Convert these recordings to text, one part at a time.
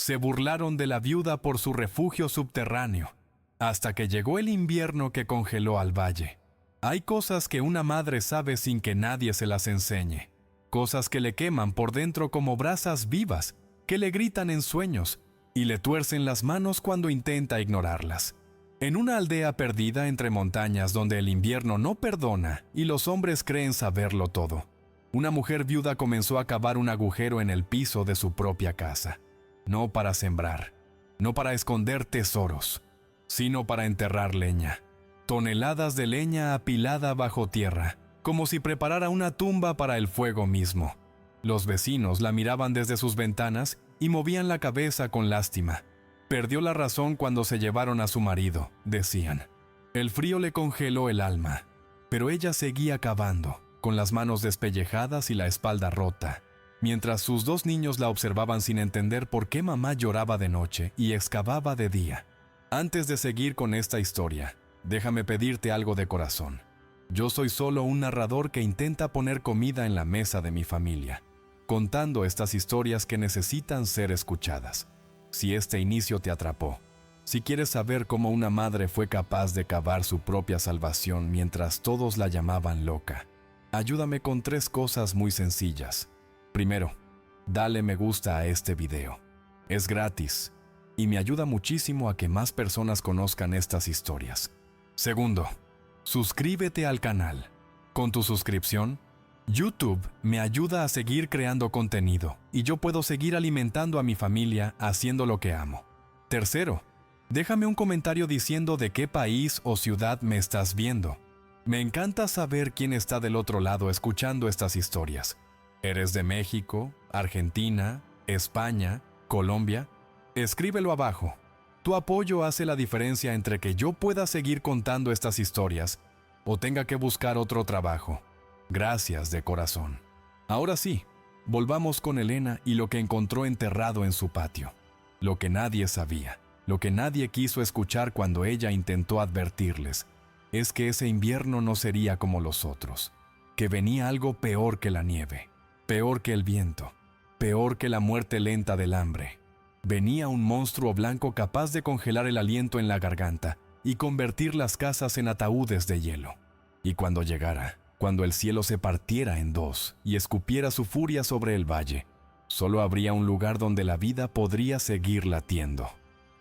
Se burlaron de la viuda por su refugio subterráneo, hasta que llegó el invierno que congeló al valle. Hay cosas que una madre sabe sin que nadie se las enseñe, cosas que le queman por dentro como brasas vivas, que le gritan en sueños y le tuercen las manos cuando intenta ignorarlas. En una aldea perdida entre montañas donde el invierno no perdona y los hombres creen saberlo todo, una mujer viuda comenzó a cavar un agujero en el piso de su propia casa, no para sembrar, no para esconder tesoros, sino para enterrar leña. Toneladas de leña apilada bajo tierra, como si preparara una tumba para el fuego mismo. Los vecinos la miraban desde sus ventanas y movían la cabeza con lástima. Perdió la razón cuando se llevaron a su marido, decían. El frío le congeló el alma, pero ella seguía cavando, con las manos despellejadas y la espalda rota, mientras sus dos niños la observaban sin entender por qué mamá lloraba de noche y excavaba de día. Antes de seguir con esta historia, déjame pedirte algo de corazón. Yo soy solo un narrador que intenta poner comida en la mesa de mi familia, contando estas historias que necesitan ser escuchadas. Si este inicio te atrapó, si quieres saber cómo una madre fue capaz de cavar su propia salvación mientras todos la llamaban loca, ayúdame con 3 cosas muy sencillas. Primero, dale me gusta a este video. Es gratis y me ayuda muchísimo a que más personas conozcan estas historias. Segundo, suscríbete al canal. Con tu suscripción, YouTube me ayuda a seguir creando contenido y yo puedo seguir alimentando a mi familia haciendo lo que amo. Tercero, déjame un comentario diciendo de qué país o ciudad me estás viendo. Me encanta saber quién está del otro lado escuchando estas historias. ¿Eres de México, Argentina, España, Colombia? Escríbelo abajo. Tu apoyo hace la diferencia entre que yo pueda seguir contando estas historias o tenga que buscar otro trabajo. Gracias de corazón. Ahora sí, volvamos con Elena y lo que encontró enterrado en su patio. Lo que nadie sabía, lo que nadie quiso escuchar cuando ella intentó advertirles, es que ese invierno no sería como los otros, que venía algo peor que la nieve, peor que el viento, peor que la muerte lenta del hambre. Venía un monstruo blanco capaz de congelar el aliento en la garganta y convertir las casas en ataúdes de hielo. Y cuando llegara, cuando el cielo se partiera en 2 y escupiera su furia sobre el valle, solo habría un lugar donde la vida podría seguir latiendo,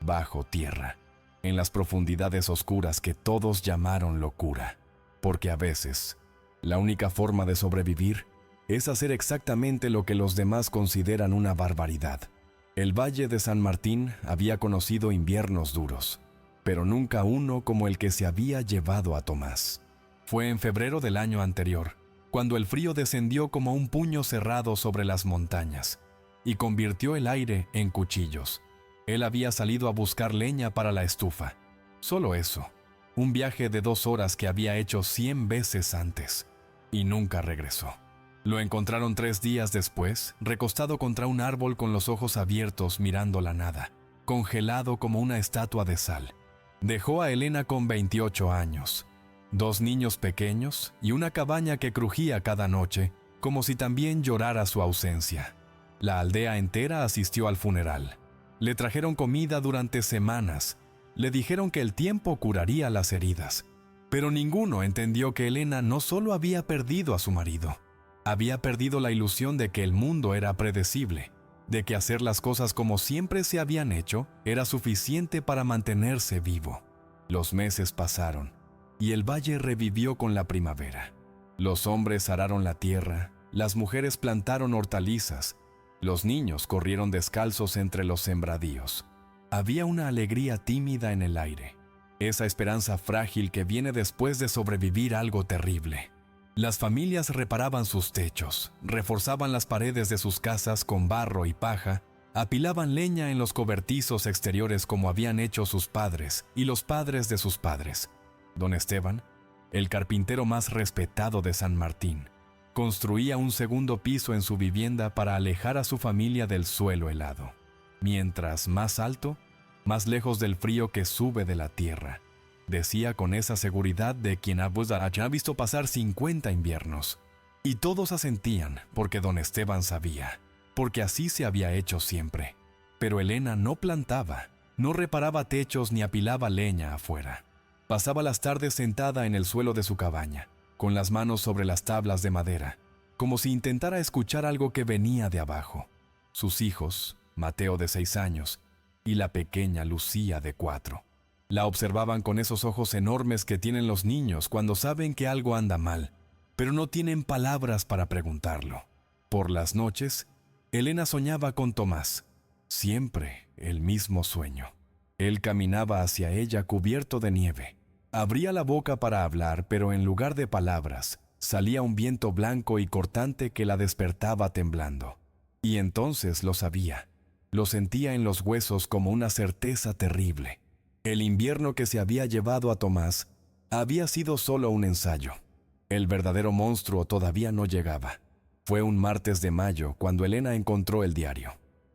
bajo tierra, en las profundidades oscuras que todos llamaron locura, porque a veces, la única forma de sobrevivir es hacer exactamente lo que los demás consideran una barbaridad. El Valle de San Martín había conocido inviernos duros, pero nunca uno como el que se había llevado a Tomás. Fue en febrero del año anterior, cuando el frío descendió como un puño cerrado sobre las montañas y convirtió el aire en cuchillos. Él había salido a buscar leña para la estufa. Solo eso, un viaje de 2 horas que había hecho 100 veces antes, y nunca regresó. Lo encontraron 3 días después, recostado contra un árbol con los ojos abiertos mirando la nada, congelado como una estatua de sal. Dejó a Elena con 28 años, 2 niños pequeños y una cabaña que crujía cada noche, como si también llorara su ausencia. La aldea entera asistió al funeral. Le trajeron comida durante semanas. Le dijeron que el tiempo curaría las heridas. Pero ninguno entendió que Elena no solo había perdido a su marido, había perdido la ilusión de que el mundo era predecible, de que hacer las cosas como siempre se habían hecho era suficiente para mantenerse vivo. Los meses pasaron, y el valle revivió con la primavera. Los hombres araron la tierra, las mujeres plantaron hortalizas, los niños corrieron descalzos entre los sembradíos. Había una alegría tímida en el aire, esa esperanza frágil que viene después de sobrevivir algo terrible. Las familias reparaban sus techos, reforzaban las paredes de sus casas con barro y paja, apilaban leña en los cobertizos exteriores como habían hecho sus padres y los padres de sus padres. Don Esteban, el carpintero más respetado de San Martín, construía un segundo piso en su vivienda para alejar a su familia del suelo helado. Mientras más alto, más lejos del frío que sube de la tierra, decía con esa seguridad de quien ha visto pasar 50 inviernos. Y todos asentían porque don Esteban sabía, porque así se había hecho siempre. Pero Elena no plantaba, no reparaba techos ni apilaba leña afuera. Pasaba las tardes sentada en el suelo de su cabaña, con las manos sobre las tablas de madera, como si intentara escuchar algo que venía de abajo. Sus hijos, Mateo de 6 años, y la pequeña Lucía de 4, la observaban con esos ojos enormes que tienen los niños cuando saben que algo anda mal, pero no tienen palabras para preguntarlo. Por las noches, Elena soñaba con Tomás, siempre el mismo sueño. Él caminaba hacia ella cubierto de nieve. Abría la boca para hablar, pero en lugar de palabras, salía un viento blanco y cortante que la despertaba temblando. Y entonces lo sabía. Lo sentía en los huesos como una certeza terrible. El invierno que se había llevado a Tomás había sido solo un ensayo. El verdadero monstruo todavía no llegaba. Fue un martes de mayo cuando Elena encontró el diario.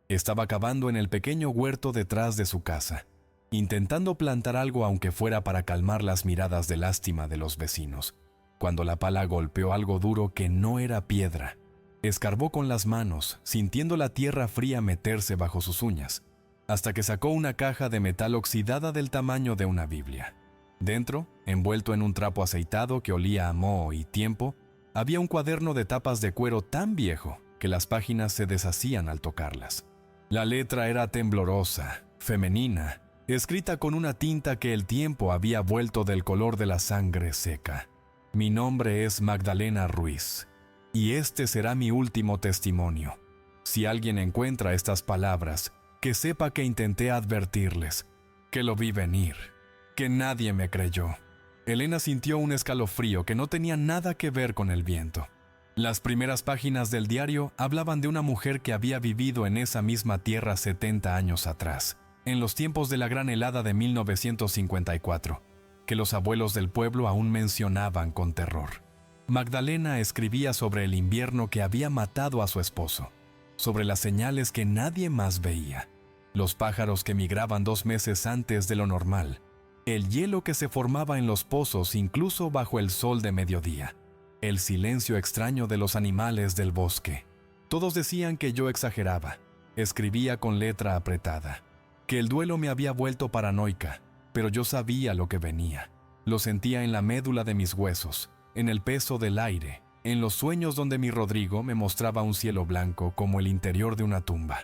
Estaba cavando en el pequeño huerto detrás de su casa, intentando plantar algo aunque fuera para calmar las miradas de lástima de los vecinos, cuando la pala golpeó algo duro que no era piedra. Escarbó con las manos, sintiendo la tierra fría meterse bajo sus uñas, hasta que sacó una caja de metal oxidada del tamaño de una Biblia. Dentro, envuelto en un trapo aceitado que olía a moho y tiempo, había un cuaderno de tapas de cuero tan viejo que las páginas se deshacían al tocarlas. La letra era temblorosa, femenina, escrita con una tinta que el tiempo había vuelto del color de la sangre seca. Mi nombre es Magdalena Ruiz, y este será mi último testimonio. Si alguien encuentra estas palabras, que sepa que intenté advertirles, que lo vi venir, que nadie me creyó. Elena sintió un escalofrío que no tenía nada que ver con el viento. Las primeras páginas del diario hablaban de una mujer que había vivido en esa misma tierra 70 años atrás, en los tiempos de la gran helada de 1954, que los abuelos del pueblo aún mencionaban con terror. Magdalena escribía sobre el invierno que había matado a su esposo, sobre las señales que nadie más veía, los pájaros que migraban 2 meses antes de lo normal, el hielo que se formaba en los pozos incluso bajo el sol de mediodía, el silencio extraño de los animales del bosque. Todos decían que yo exageraba, escribía con letra apretada, que el duelo me había vuelto paranoica, pero yo sabía lo que venía. Lo sentía en la médula de mis huesos, en el peso del aire, en los sueños donde mi Rodrigo me mostraba un cielo blanco como el interior de una tumba.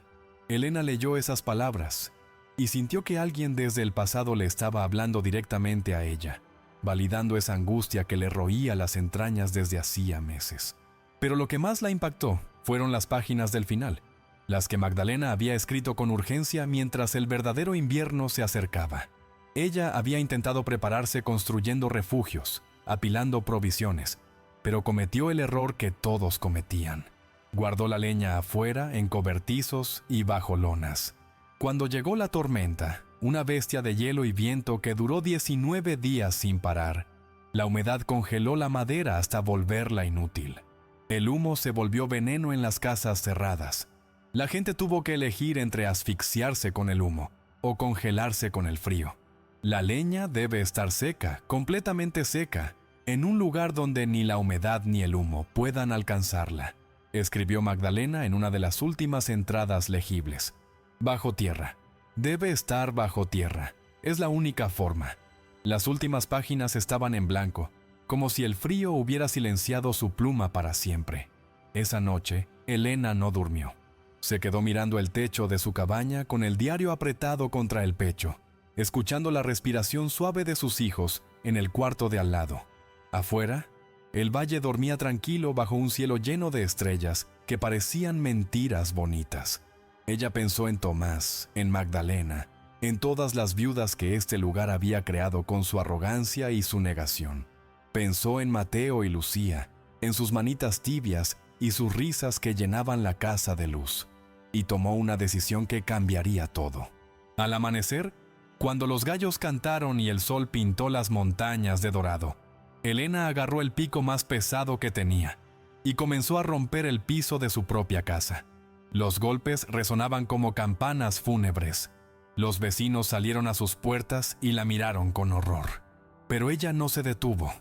Elena leyó esas palabras y sintió que alguien desde el pasado le estaba hablando directamente a ella, validando esa angustia que le roía las entrañas desde hacía meses. Pero lo que más la impactó fueron las páginas del final, las que Magdalena había escrito con urgencia mientras el verdadero invierno se acercaba. Ella había intentado prepararse construyendo refugios, apilando provisiones, pero cometió el error que todos cometían. Guardó la leña afuera, en cobertizos y bajo lonas. Cuando llegó la tormenta, una bestia de hielo y viento que duró 19 días sin parar, la humedad congeló la madera hasta volverla inútil. El humo se volvió veneno en las casas cerradas. La gente tuvo que elegir entre asfixiarse con el humo o congelarse con el frío. La leña debe estar seca, completamente seca, en un lugar donde ni la humedad ni el humo puedan alcanzarla, escribió Magdalena en una de las últimas entradas legibles. Bajo tierra. Debe estar bajo tierra. Es la única forma. Las últimas páginas estaban en blanco, como si el frío hubiera silenciado su pluma para siempre. Esa noche, Elena no durmió. Se quedó mirando el techo de su cabaña con el diario apretado contra el pecho, escuchando la respiración suave de sus hijos en el cuarto de al lado. Afuera, el valle dormía tranquilo bajo un cielo lleno de estrellas que parecían mentiras bonitas. Ella pensó en Tomás, en Magdalena, en todas las viudas que este lugar había creado con su arrogancia y su negación. Pensó en Mateo y Lucía, en sus manitas tibias y sus risas que llenaban la casa de luz, y tomó una decisión que cambiaría todo. Al amanecer, cuando los gallos cantaron y el sol pintó las montañas de dorado, Elena agarró el pico más pesado que tenía y comenzó a romper el piso de su propia casa. Los golpes resonaban como campanas fúnebres. Los vecinos salieron a sus puertas y la miraron con horror. Pero ella no se detuvo.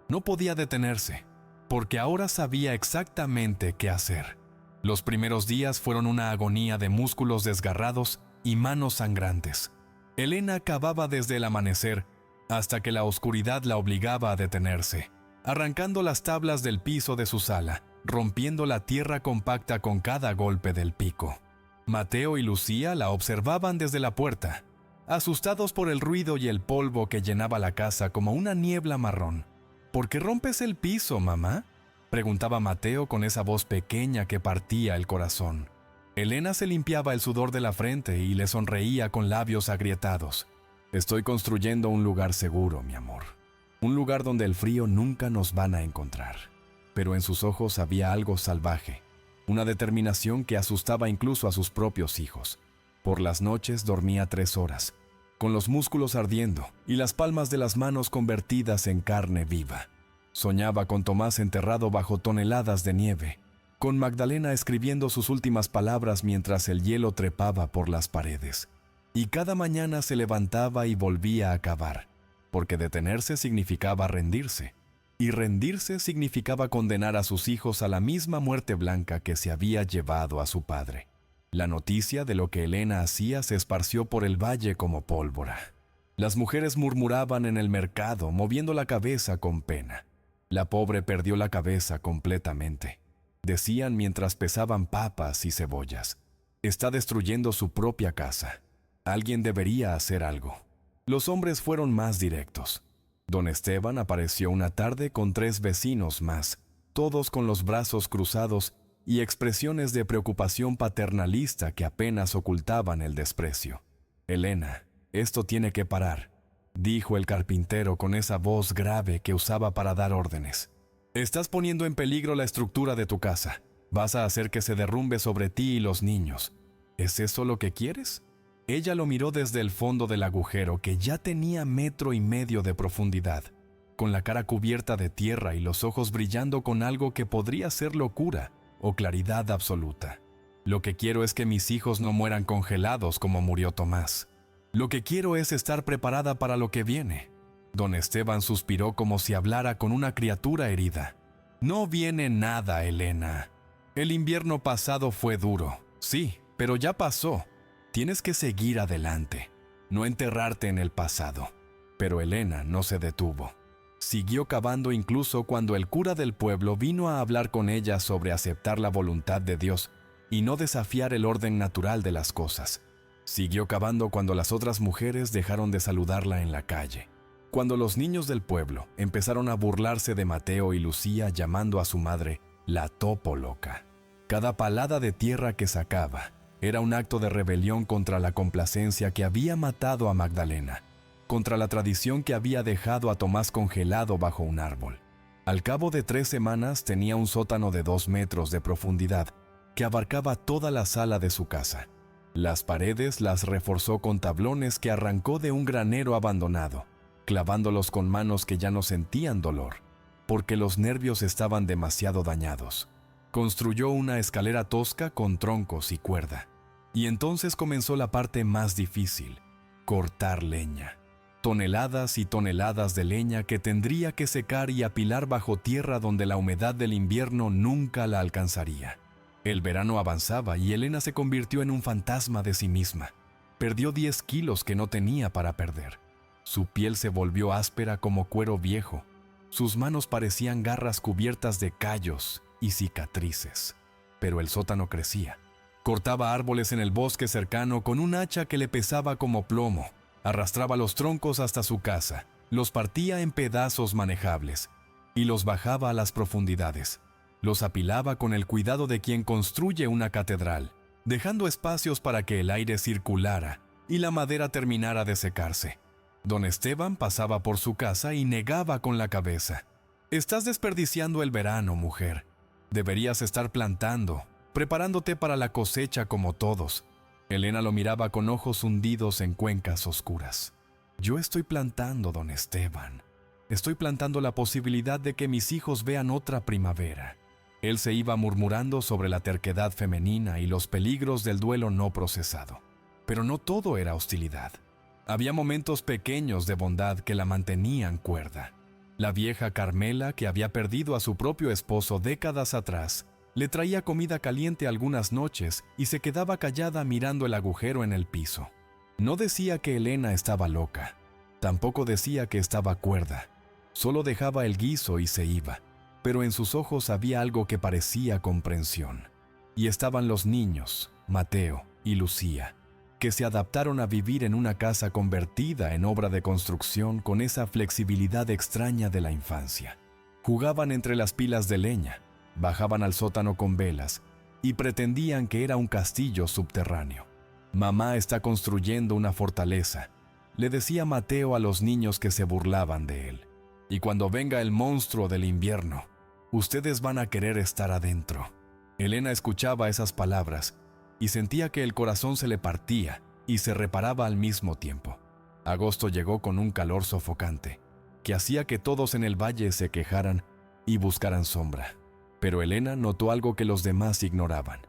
No podía detenerse, porque ahora sabía exactamente qué hacer. Los primeros días fueron una agonía de músculos desgarrados y manos sangrantes. Elena cavaba desde el amanecer hasta que la oscuridad la obligaba a detenerse, arrancando las tablas del piso de su sala, rompiendo la tierra compacta con cada golpe del pico. Mateo y Lucía la observaban desde la puerta, asustados por el ruido y el polvo que llenaba la casa como una niebla marrón. ¿Por qué rompes el piso, mamá?, preguntaba Mateo con esa voz pequeña que partía el corazón. Elena se limpiaba el sudor de la frente y le sonreía con labios agrietados. Estoy construyendo un lugar seguro, mi amor. Un lugar donde el frío nunca nos van a encontrar. Pero en sus ojos había algo salvaje, una determinación que asustaba incluso a sus propios hijos. Por las noches dormía 3 horas, con los músculos ardiendo y las palmas de las manos convertidas en carne viva. Soñaba con Tomás enterrado bajo toneladas de nieve, con Magdalena escribiendo sus últimas palabras mientras el hielo trepaba por las paredes. Y cada mañana se levantaba y volvía a cavar, porque detenerse significaba rendirse, y rendirse significaba condenar a sus hijos a la misma muerte blanca que se había llevado a su padre. La noticia de lo que Elena hacía se esparció por el valle como pólvora. Las mujeres murmuraban en el mercado, moviendo la cabeza con pena. La pobre perdió la cabeza completamente. Decían mientras pesaban papas y cebollas: está destruyendo su propia casa. Alguien debería hacer algo. Los hombres fueron más directos. Don Esteban apareció una tarde con 3 vecinos más, todos con los brazos cruzados y expresiones de preocupación paternalista que apenas ocultaban el desprecio. Elena, esto tiene que parar, dijo el carpintero con esa voz grave que usaba para dar órdenes. Estás poniendo en peligro la estructura de tu casa. Vas a hacer que se derrumbe sobre ti y los niños. ¿Es eso lo que quieres? Ella lo miró desde el fondo del agujero, que ya tenía 1,5 metros de profundidad, con la cara cubierta de tierra y los ojos brillando con algo que podría ser locura o claridad absoluta. Lo que quiero es que mis hijos no mueran congelados como murió Tomás. Lo que quiero es estar preparada para lo que viene. Don Esteban suspiró como si hablara con una criatura herida. No viene nada, Elena. El invierno pasado fue duro, sí, pero ya pasó. Tienes que seguir adelante, no enterrarte en el pasado. Pero Elena no se detuvo. Siguió cavando incluso cuando el cura del pueblo vino a hablar con ella sobre aceptar la voluntad de Dios y no desafiar el orden natural de las cosas. Siguió cavando cuando las otras mujeres dejaron de saludarla en la calle. Cuando los niños del pueblo empezaron a burlarse de Mateo y Lucía llamando a su madre la topo loca. Cada palada de tierra que sacaba era un acto de rebelión contra la complacencia que había matado a Magdalena, contra la tradición que había dejado a Tomás congelado bajo un árbol. Al cabo de 3 semanas tenía un sótano de 2 metros de profundidad que abarcaba toda la sala de su casa. Las paredes las reforzó con tablones que arrancó de un granero abandonado, clavándolos con manos que ya no sentían dolor, porque los nervios estaban demasiado dañados. Construyó una escalera tosca con troncos y cuerda. Y entonces comenzó la parte más difícil: cortar leña. Toneladas y toneladas de leña que tendría que secar y apilar bajo tierra donde la humedad del invierno nunca la alcanzaría. El verano avanzaba y Elena se convirtió en un fantasma de sí misma. Perdió 10 kilos que no tenía para perder. Su piel se volvió áspera como cuero viejo. Sus manos parecían garras cubiertas de callos y cicatrices. Pero el sótano crecía. Cortaba árboles en el bosque cercano con un hacha que le pesaba como plomo. Arrastraba los troncos hasta su casa, los partía en pedazos manejables y los bajaba a las profundidades. Los apilaba con el cuidado de quien construye una catedral, dejando espacios para que el aire circulara y la madera terminara de secarse. Don Esteban pasaba por su casa y negaba con la cabeza. «Estás desperdiciando el verano, mujer. Deberías estar plantando, preparándote para la cosecha como todos». Elena lo miraba con ojos hundidos en cuencas oscuras. «Yo estoy plantando, don Esteban. Estoy plantando la posibilidad de que mis hijos vean otra primavera». Él se iba murmurando sobre la terquedad femenina y los peligros del duelo no procesado. Pero no todo era hostilidad. Había momentos pequeños de bondad que la mantenían cuerda. La vieja Carmela, que había perdido a su propio esposo décadas atrás, Le traía comida caliente algunas noches y se quedaba callada mirando el agujero en el piso. No decía que Elena estaba loca. Tampoco decía que estaba cuerda. Solo dejaba el guiso y se iba. Pero en sus ojos había algo que parecía comprensión. Y estaban los niños, Mateo y Lucía, que se adaptaron a vivir en una casa convertida en obra de construcción con esa flexibilidad extraña de la infancia. Jugaban entre las pilas de leña, bajaban al sótano con velas y pretendían que era un castillo subterráneo. «Mamá está construyendo una fortaleza», le decía Mateo a los niños que se burlaban de él. «Y cuando venga el monstruo del invierno, ustedes van a querer estar adentro». Elena escuchaba esas palabras y sentía que el corazón se le partía y se reparaba al mismo tiempo. Agosto llegó con un calor sofocante, que hacía que todos en el valle se quejaran y buscaran sombra. Pero Elena notó algo que los demás ignoraban: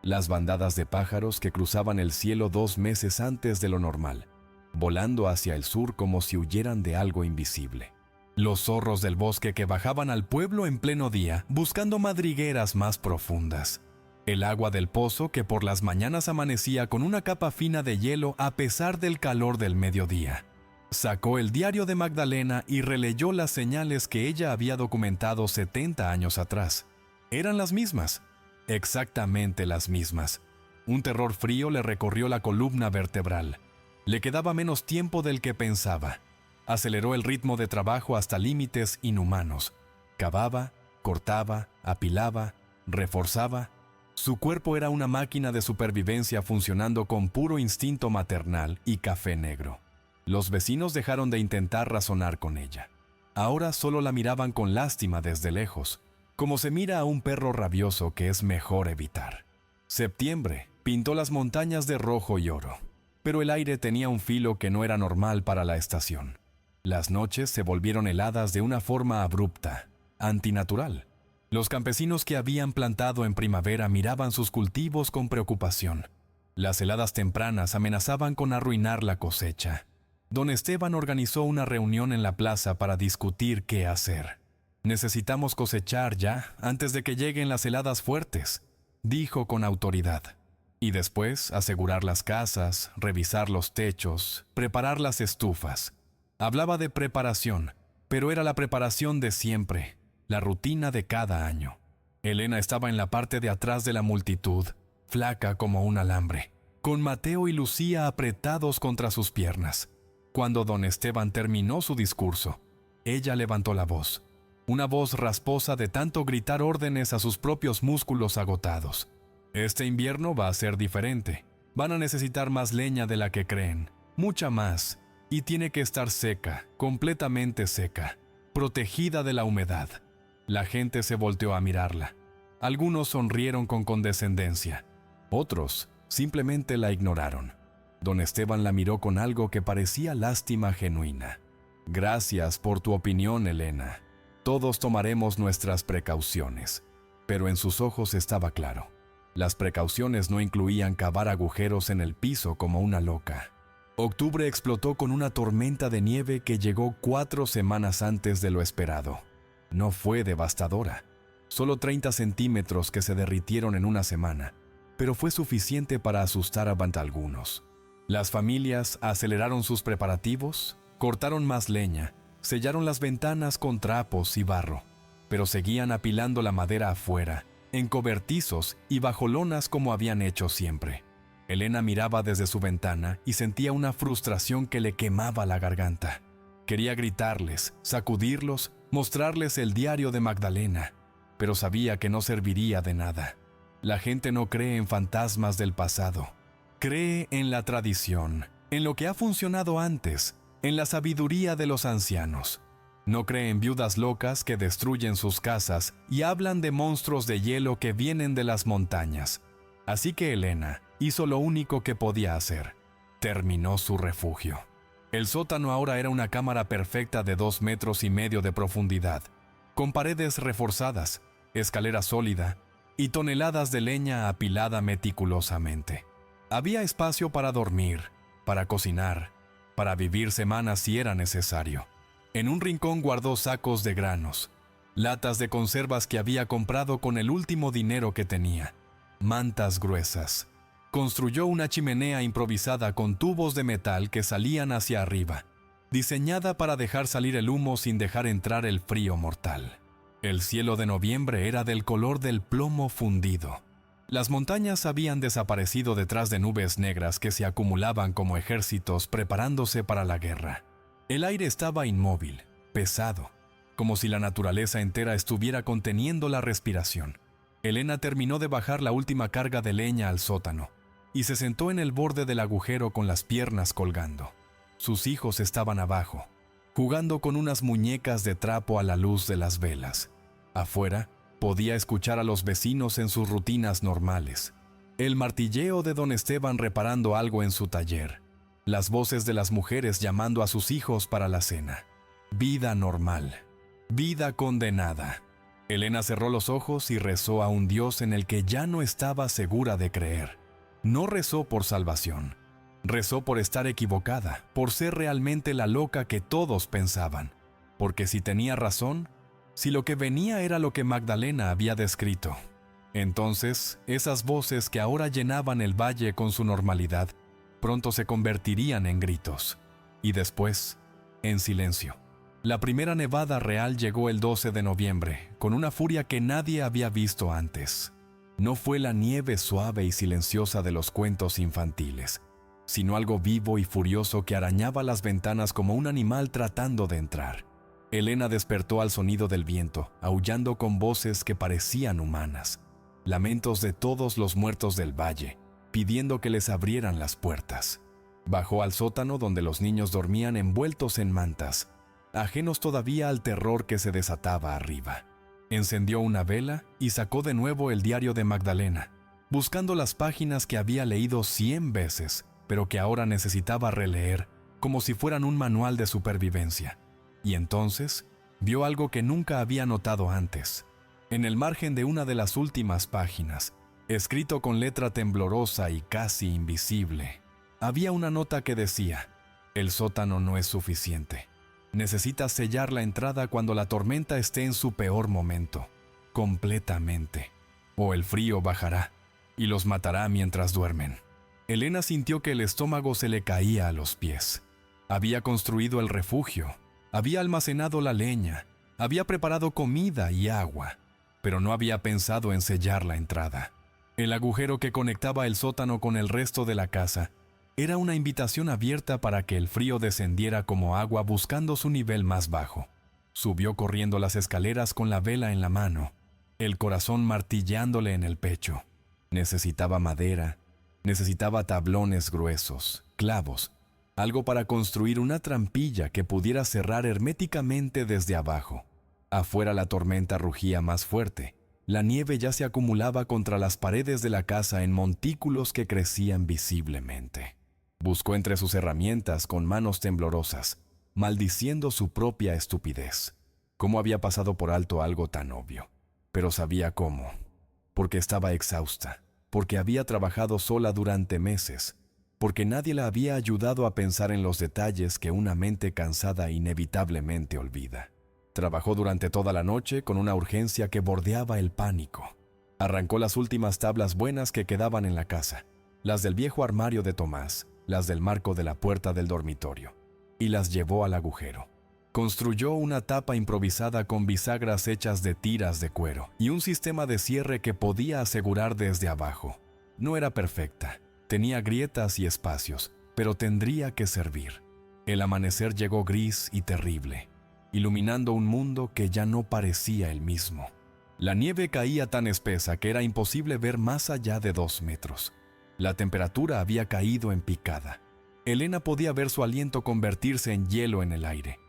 las bandadas de pájaros que cruzaban el cielo 2 meses antes de lo normal, volando hacia el sur como si huyeran de algo invisible. Los zorros del bosque que bajaban al pueblo en pleno día, buscando madrigueras más profundas. El agua del pozo que por las mañanas amanecía con una capa fina de hielo a pesar del calor del mediodía. Sacó el diario de Magdalena y releyó las señales que ella había documentado 70 años atrás. Eran las mismas, exactamente las mismas. Un terror frío le recorrió la columna vertebral. Le quedaba menos tiempo del que pensaba. Aceleró el ritmo de trabajo hasta límites inhumanos. Cavaba, cortaba, apilaba, reforzaba. Su cuerpo era una máquina de supervivencia funcionando con puro instinto maternal y café negro. Los vecinos dejaron de intentar razonar con ella. Ahora solo la miraban con lástima desde lejos, como se mira a un perro rabioso que es mejor evitar. Septiembre pintó las montañas de rojo y oro, pero el aire tenía un filo que no era normal para la estación. Las noches se volvieron heladas de una forma abrupta, antinatural. Los campesinos que habían plantado en primavera miraban sus cultivos con preocupación. Las heladas tempranas amenazaban con arruinar la cosecha. Don Esteban organizó una reunión en la plaza para discutir qué hacer. «Necesitamos cosechar ya, antes de que lleguen las heladas fuertes», dijo con autoridad. Y después asegurar las casas, revisar los techos, preparar las estufas. Hablaba de preparación, pero era la preparación de siempre, la rutina de cada año. Elena estaba en la parte de atrás de la multitud, flaca como un alambre, con Mateo y Lucía apretados contra sus piernas. Cuando don Esteban terminó su discurso, ella levantó la voz, una voz rasposa de tanto gritar órdenes a sus propios músculos agotados. «Este invierno va a ser diferente. Van a necesitar más leña de la que creen, mucha más, y tiene que estar seca, completamente seca, protegida de la humedad». La gente se volteó a mirarla. Algunos sonrieron con condescendencia, otros simplemente la ignoraron. Don Esteban la miró con algo que parecía lástima genuina. «Gracias por tu opinión, Elena. Todos tomaremos nuestras precauciones». Pero en sus ojos estaba claro. Las precauciones no incluían cavar agujeros en el piso como una loca. Octubre explotó con una tormenta de nieve que llegó 4 semanas antes de lo esperado. No fue devastadora. Solo 30 centímetros que se derritieron en una semana, pero fue suficiente para asustar a algunos. Las familias aceleraron sus preparativos, cortaron más leña, sellaron las ventanas con trapos y barro, pero seguían apilando la madera afuera, en cobertizos y bajo lonas como habían hecho siempre. Elena miraba desde su ventana y sentía una frustración que le quemaba la garganta. Quería gritarles, sacudirlos, mostrarles el diario de Magdalena, pero sabía que no serviría de nada. La gente no cree en fantasmas del pasado. Cree en la tradición, en lo que ha funcionado antes, en la sabiduría de los ancianos. No cree en viudas locas que destruyen sus casas y hablan de monstruos de hielo que vienen de las montañas. Así que Elena hizo lo único que podía hacer. Terminó su refugio. El sótano ahora era una cámara perfecta de 2,5 metros de profundidad, con paredes reforzadas, escalera sólida y toneladas de leña apilada meticulosamente. Había espacio para dormir, para cocinar, para vivir semanas si era necesario. En un rincón guardó sacos de granos. latas de conservas que había comprado con el último dinero que tenía, mantas gruesas. Construyó una chimenea improvisada con tubos de metal que salían hacia arriba, diseñada para dejar salir el humo sin dejar entrar el frío mortal. El cielo de noviembre era del color del plomo fundido. Las montañas habían desaparecido detrás de nubes negras que se acumulaban como ejércitos preparándose para la guerra. El aire estaba inmóvil, pesado, como si la naturaleza entera estuviera conteniendo la respiración. Elena terminó de bajar la última carga de leña al sótano y se sentó en el borde del agujero con las piernas colgando. Sus hijos estaban abajo, jugando con unas muñecas de trapo a la luz de las velas. Afuera, podía escuchar a los vecinos en sus rutinas normales. El martilleo de don Esteban reparando algo en su taller. Las voces de las mujeres llamando a sus hijos para la cena. Vida normal. Vida condenada. Elena cerró los ojos y rezó a un Dios en el que ya no estaba segura de creer. No rezó por salvación. Rezó por estar equivocada, por ser realmente la loca que todos pensaban. Porque si tenía razón, si lo que venía era lo que Magdalena había descrito, entonces esas voces que ahora llenaban el valle con su normalidad, pronto se convertirían en gritos. Y después, en silencio. La primera nevada real llegó el 12 de noviembre, con una furia que nadie había visto antes. No fue la nieve suave y silenciosa de los cuentos infantiles, sino algo vivo y furioso que arañaba las ventanas como un animal tratando de entrar. Elena despertó al sonido del viento, aullando con voces que parecían humanas. Lamentos de todos los muertos del valle, pidiendo que les abrieran las puertas. Bajó al sótano donde los niños dormían envueltos en mantas, ajenos todavía al terror que se desataba arriba. Encendió una vela y sacó de nuevo el diario de Magdalena, buscando las páginas que había leído 100 veces, pero que ahora necesitaba releer, como si fueran un manual de supervivencia. Y entonces vio algo que nunca había notado antes. En el margen de una de las últimas páginas, escrito con letra temblorosa y casi invisible, había una nota que decía: «El sótano no es suficiente. Necesitas sellar la entrada cuando la tormenta esté en su peor momento, completamente, o el frío bajará y los matará mientras duermen». Elena sintió que el estómago se le caía a los pies. Había construido el refugio, había almacenado la leña, había preparado comida y agua, pero no había pensado en sellar la entrada. El agujero que conectaba el sótano con el resto de la casa era una invitación abierta para que el frío descendiera como agua buscando su nivel más bajo. Subió corriendo las escaleras con la vela en la mano, el corazón martillándole en el pecho. Necesitaba madera, necesitaba tablones gruesos, clavos, algo para construir una trampilla que pudiera cerrar herméticamente desde abajo. Afuera la tormenta rugía más fuerte. La nieve ya se acumulaba contra las paredes de la casa en montículos que crecían visiblemente. Buscó entre sus herramientas con manos temblorosas, maldiciendo su propia estupidez. ¿Cómo había pasado por alto algo tan obvio? Pero sabía cómo. Porque estaba exhausta, porque había trabajado sola durante meses, porque nadie la había ayudado a pensar en los detalles que una mente cansada inevitablemente olvida. Trabajó durante toda la noche con una urgencia que bordeaba el pánico. Arrancó las últimas tablas buenas que quedaban en la casa, las del viejo armario de Tomás, las del marco de la puerta del dormitorio, y las llevó al agujero. Construyó una tapa improvisada con bisagras hechas de tiras de cuero y un sistema de cierre que podía asegurar desde abajo. No era perfecta, tenía grietas y espacios, pero tendría que servir. El amanecer llegó gris y terrible, iluminando un mundo que ya no parecía el mismo. La nieve caía tan espesa que era imposible ver más allá de 2 metros. La temperatura había caído en picada. Elena podía ver su aliento convertirse en hielo en el aire.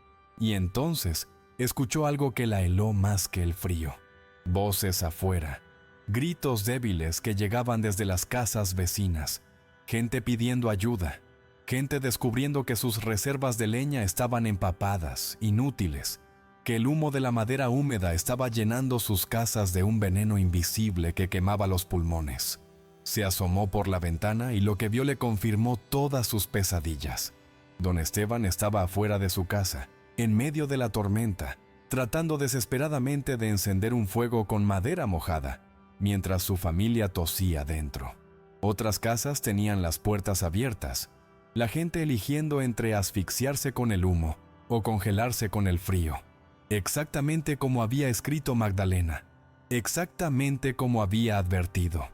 Y entonces escuchó algo que la heló más que el frío. Voces afuera, gritos débiles que llegaban desde las casas vecinas, gente pidiendo ayuda, gente descubriendo que sus reservas de leña estaban empapadas, inútiles, que el humo de la madera húmeda estaba llenando sus casas de un veneno invisible que quemaba los pulmones. Se asomó por la ventana y lo que vio le confirmó todas sus pesadillas. Don Esteban estaba afuera de su casa, en medio de la tormenta, tratando desesperadamente de encender un fuego con madera mojada, mientras su familia tosía dentro. Otras casas tenían las puertas abiertas, la gente eligiendo entre asfixiarse con el humo o congelarse con el frío. Exactamente como había escrito Magdalena, exactamente como había advertido.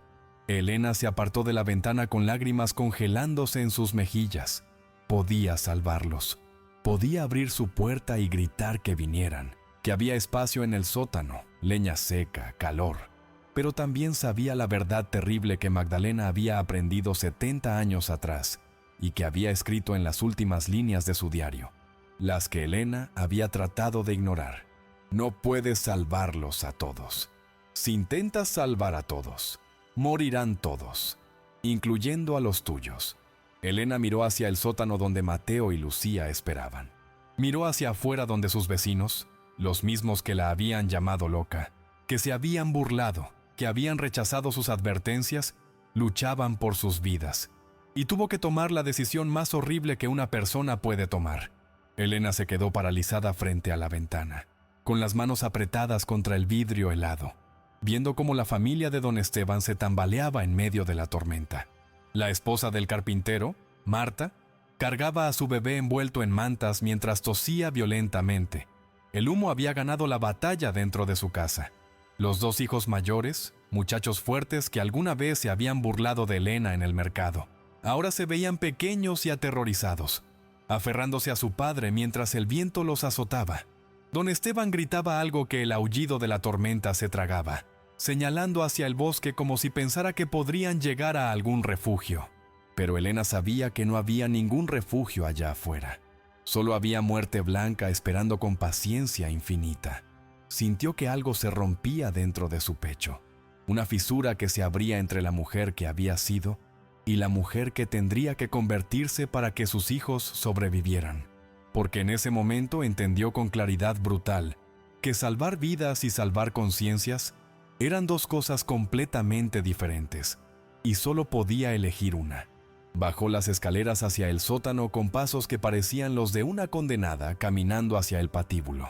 Elena se apartó de la ventana con lágrimas congelándose en sus mejillas. Podía salvarlos. Podía abrir su puerta y gritar que vinieran, que había espacio en el sótano, leña seca, calor. Pero también sabía la verdad terrible que Magdalena había aprendido 70 años atrás y que había escrito en las últimas líneas de su diario, las que Elena había tratado de ignorar. No puedes salvarlos a todos. Si intentas salvar a todos, morirán todos, incluyendo a los tuyos. Elena miró hacia el sótano donde Mateo y Lucía esperaban. Miró hacia afuera donde sus vecinos, los mismos que la habían llamado loca, que se habían burlado, que habían rechazado sus advertencias, luchaban por sus vidas. Y tuvo que tomar la decisión más horrible que una persona puede tomar. Elena se quedó paralizada frente a la ventana, con las manos apretadas contra el vidrio helado, viendo cómo la familia de don Esteban se tambaleaba en medio de la tormenta. La esposa del carpintero, Marta, cargaba a su bebé envuelto en mantas mientras tosía violentamente. El humo había ganado la batalla dentro de su casa. Los dos hijos mayores, muchachos fuertes que alguna vez se habían burlado de Elena en el mercado, ahora se veían pequeños y aterrorizados, aferrándose a su padre mientras el viento los azotaba. Don Esteban gritaba algo que el aullido de la tormenta se tragaba, señalando hacia el bosque como si pensara que podrían llegar a algún refugio. Pero Elena sabía que no había ningún refugio allá afuera. Solo había muerte blanca esperando con paciencia infinita. Sintió que algo se rompía dentro de su pecho, una fisura que se abría entre la mujer que había sido y la mujer que tendría que convertirse para que sus hijos sobrevivieran. Porque en ese momento entendió con claridad brutal que salvar vidas y salvar conciencias eran dos cosas completamente diferentes, y solo podía elegir una. Bajó las escaleras hacia el sótano con pasos que parecían los de una condenada caminando hacia el patíbulo.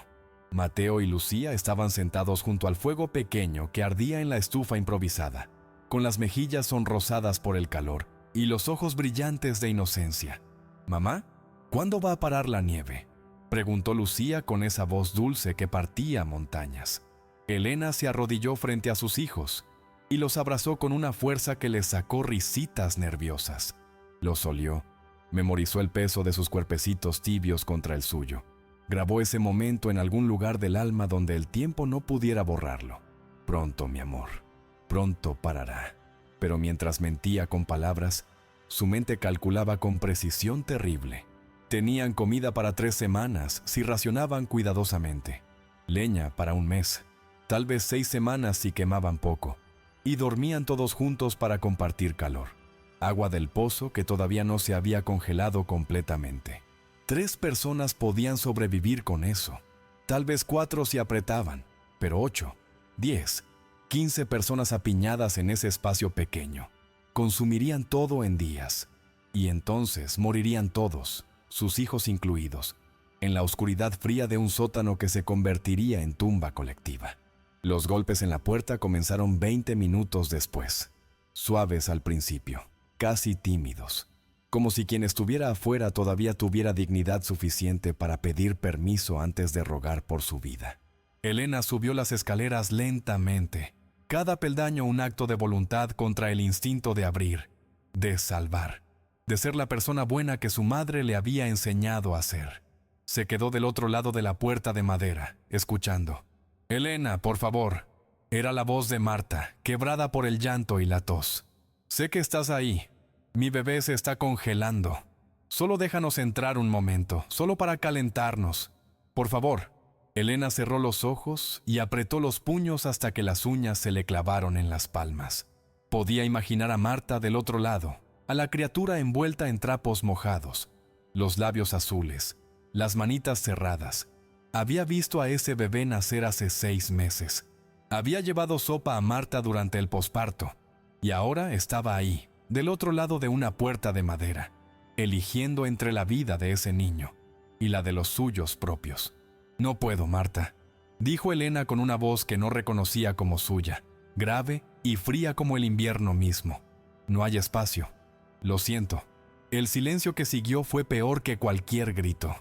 Mateo y Lucía estaban sentados junto al fuego pequeño que ardía en la estufa improvisada, con las mejillas sonrosadas por el calor y los ojos brillantes de inocencia. «Mamá, ¿cuándo va a parar la nieve?», preguntó Lucía con esa voz dulce que partía montañas. Elena se arrodilló frente a sus hijos y los abrazó con una fuerza que les sacó risitas nerviosas. Los olió, memorizó el peso de sus cuerpecitos tibios contra el suyo. Grabó ese momento en algún lugar del alma donde el tiempo no pudiera borrarlo. Pronto, mi amor, pronto parará. Pero mientras mentía con palabras, su mente calculaba con precisión terrible. Tenían comida para 3 semanas si racionaban cuidadosamente, leña para 1 mes, tal vez 6 semanas si quemaban poco, y dormían todos juntos para compartir calor. Agua del pozo que todavía no se había congelado completamente. 3 personas podían sobrevivir con eso. Tal vez 4 si apretaban, pero 8, 10, 15 personas apiñadas en ese espacio pequeño. Consumirían todo en días. Y entonces morirían todos, sus hijos incluidos, en la oscuridad fría de un sótano que se convertiría en tumba colectiva. Los golpes en la puerta comenzaron 20 minutos después, suaves al principio, casi tímidos, como si quien estuviera afuera todavía tuviera dignidad suficiente para pedir permiso antes de rogar por su vida. Elena subió las escaleras lentamente, cada peldaño un acto de voluntad contra el instinto de abrir, de salvar, de ser la persona buena que su madre le había enseñado a ser. Se quedó del otro lado de la puerta de madera, escuchando. «Elena, por favor». Era la voz de Marta, quebrada por el llanto y la tos. «Sé que estás ahí. Mi bebé se está congelando. Solo déjanos entrar un momento, solo para calentarnos. Por favor». Elena cerró los ojos y apretó los puños hasta que las uñas se le clavaron en las palmas. Podía imaginar a Marta del otro lado, a la criatura envuelta en trapos mojados, los labios azules, las manitas cerradas. Había visto a ese bebé nacer hace 6 meses. Había llevado sopa a Marta durante el posparto, y ahora estaba ahí, del otro lado de una puerta de madera, eligiendo entre la vida de ese niño y la de los suyos propios. «No puedo, Marta. dijo Elena con una voz que no reconocía como suya, grave y fría como el invierno mismo. No hay espacio. Lo siento. El silencio que siguió fue peor que cualquier grito.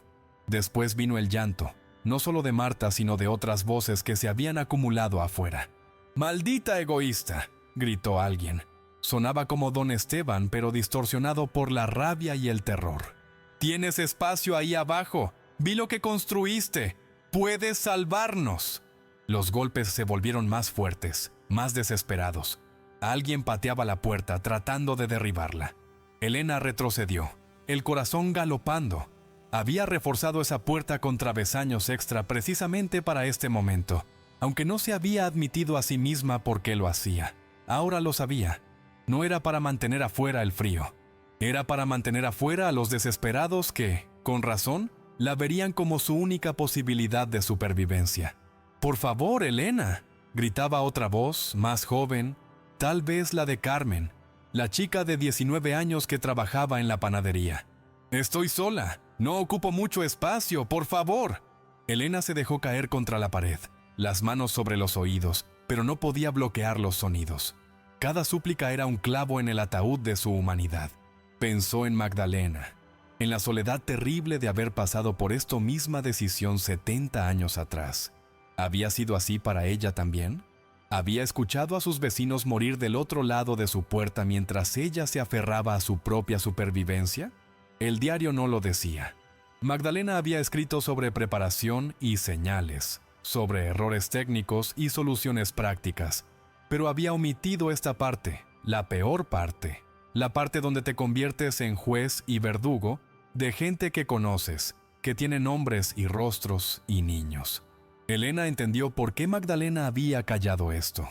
Después vino el llanto, no solo de Marta, sino de otras voces que se habían acumulado afuera. «¡Maldita egoísta!», gritó alguien. Sonaba como don Esteban, pero distorsionado por la rabia y el terror. «¡Tienes espacio ahí abajo! ¡Vi lo que construiste! ¡Puedes salvarnos!». Los golpes se volvieron más fuertes, más desesperados. Alguien pateaba la puerta tratando de derribarla. Elena retrocedió, el corazón galopando. Había reforzado esa puerta con travesaños extra precisamente para este momento, aunque no se había admitido a sí misma por qué lo hacía. Ahora lo sabía. No era para mantener afuera el frío. Era para mantener afuera a los desesperados que, con razón, la verían como su única posibilidad de supervivencia. «¡Por favor, Elena!», gritaba otra voz, más joven, tal vez la de Carmen, la chica de 19 años que trabajaba en la panadería. «Estoy sola, no ocupo mucho espacio, por favor». Elena se dejó caer contra la pared, las manos sobre los oídos, pero no podía bloquear los sonidos. Cada súplica era un clavo en el ataúd de su humanidad. Pensó en Magdalena, en la soledad terrible de haber pasado por esta misma decisión 70 años atrás. ¿Había sido así para ella también? ¿Había escuchado a sus vecinos morir del otro lado de su puerta mientras ella se aferraba a su propia supervivencia? El diario no lo decía. Magdalena había escrito sobre preparación y señales, sobre errores técnicos y soluciones prácticas, pero había omitido esta parte, la peor parte, la parte donde te conviertes en juez y verdugo de gente que conoces, que tiene nombres y rostros y niños. Elena entendió por qué Magdalena había callado esto,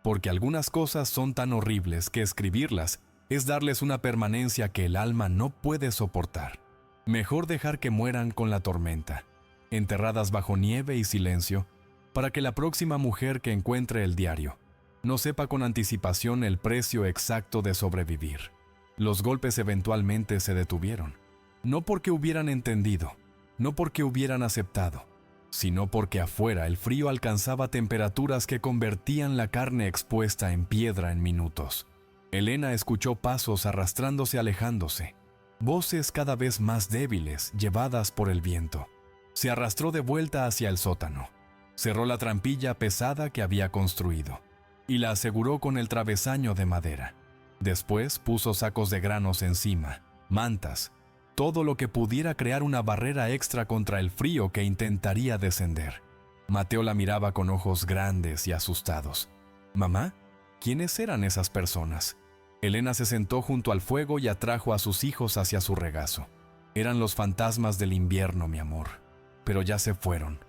porque algunas cosas son tan horribles que escribirlas es darles una permanencia que el alma no puede soportar. Mejor dejar que mueran con la tormenta, enterradas bajo nieve y silencio, para que la próxima mujer que encuentre el diario no sepa con anticipación el precio exacto de sobrevivir. Los golpes eventualmente se detuvieron, no porque hubieran entendido, no porque hubieran aceptado, sino porque afuera el frío alcanzaba temperaturas que convertían la carne expuesta en piedra en minutos. Elena escuchó pasos arrastrándose, alejándose, voces cada vez más débiles, llevadas por el viento. Se arrastró de vuelta hacia el sótano. Cerró la trampilla pesada que había construido y la aseguró con el travesaño de madera. Después puso sacos de granos encima, mantas, todo lo que pudiera crear una barrera extra contra el frío que intentaría descender. Mateo la miraba con ojos grandes y asustados. «¿Mamá? ¿Quiénes eran esas personas?». Elena se sentó junto al fuego y atrajo a sus hijos hacia su regazo. «Eran los fantasmas del invierno, mi amor. Pero ya se fueron.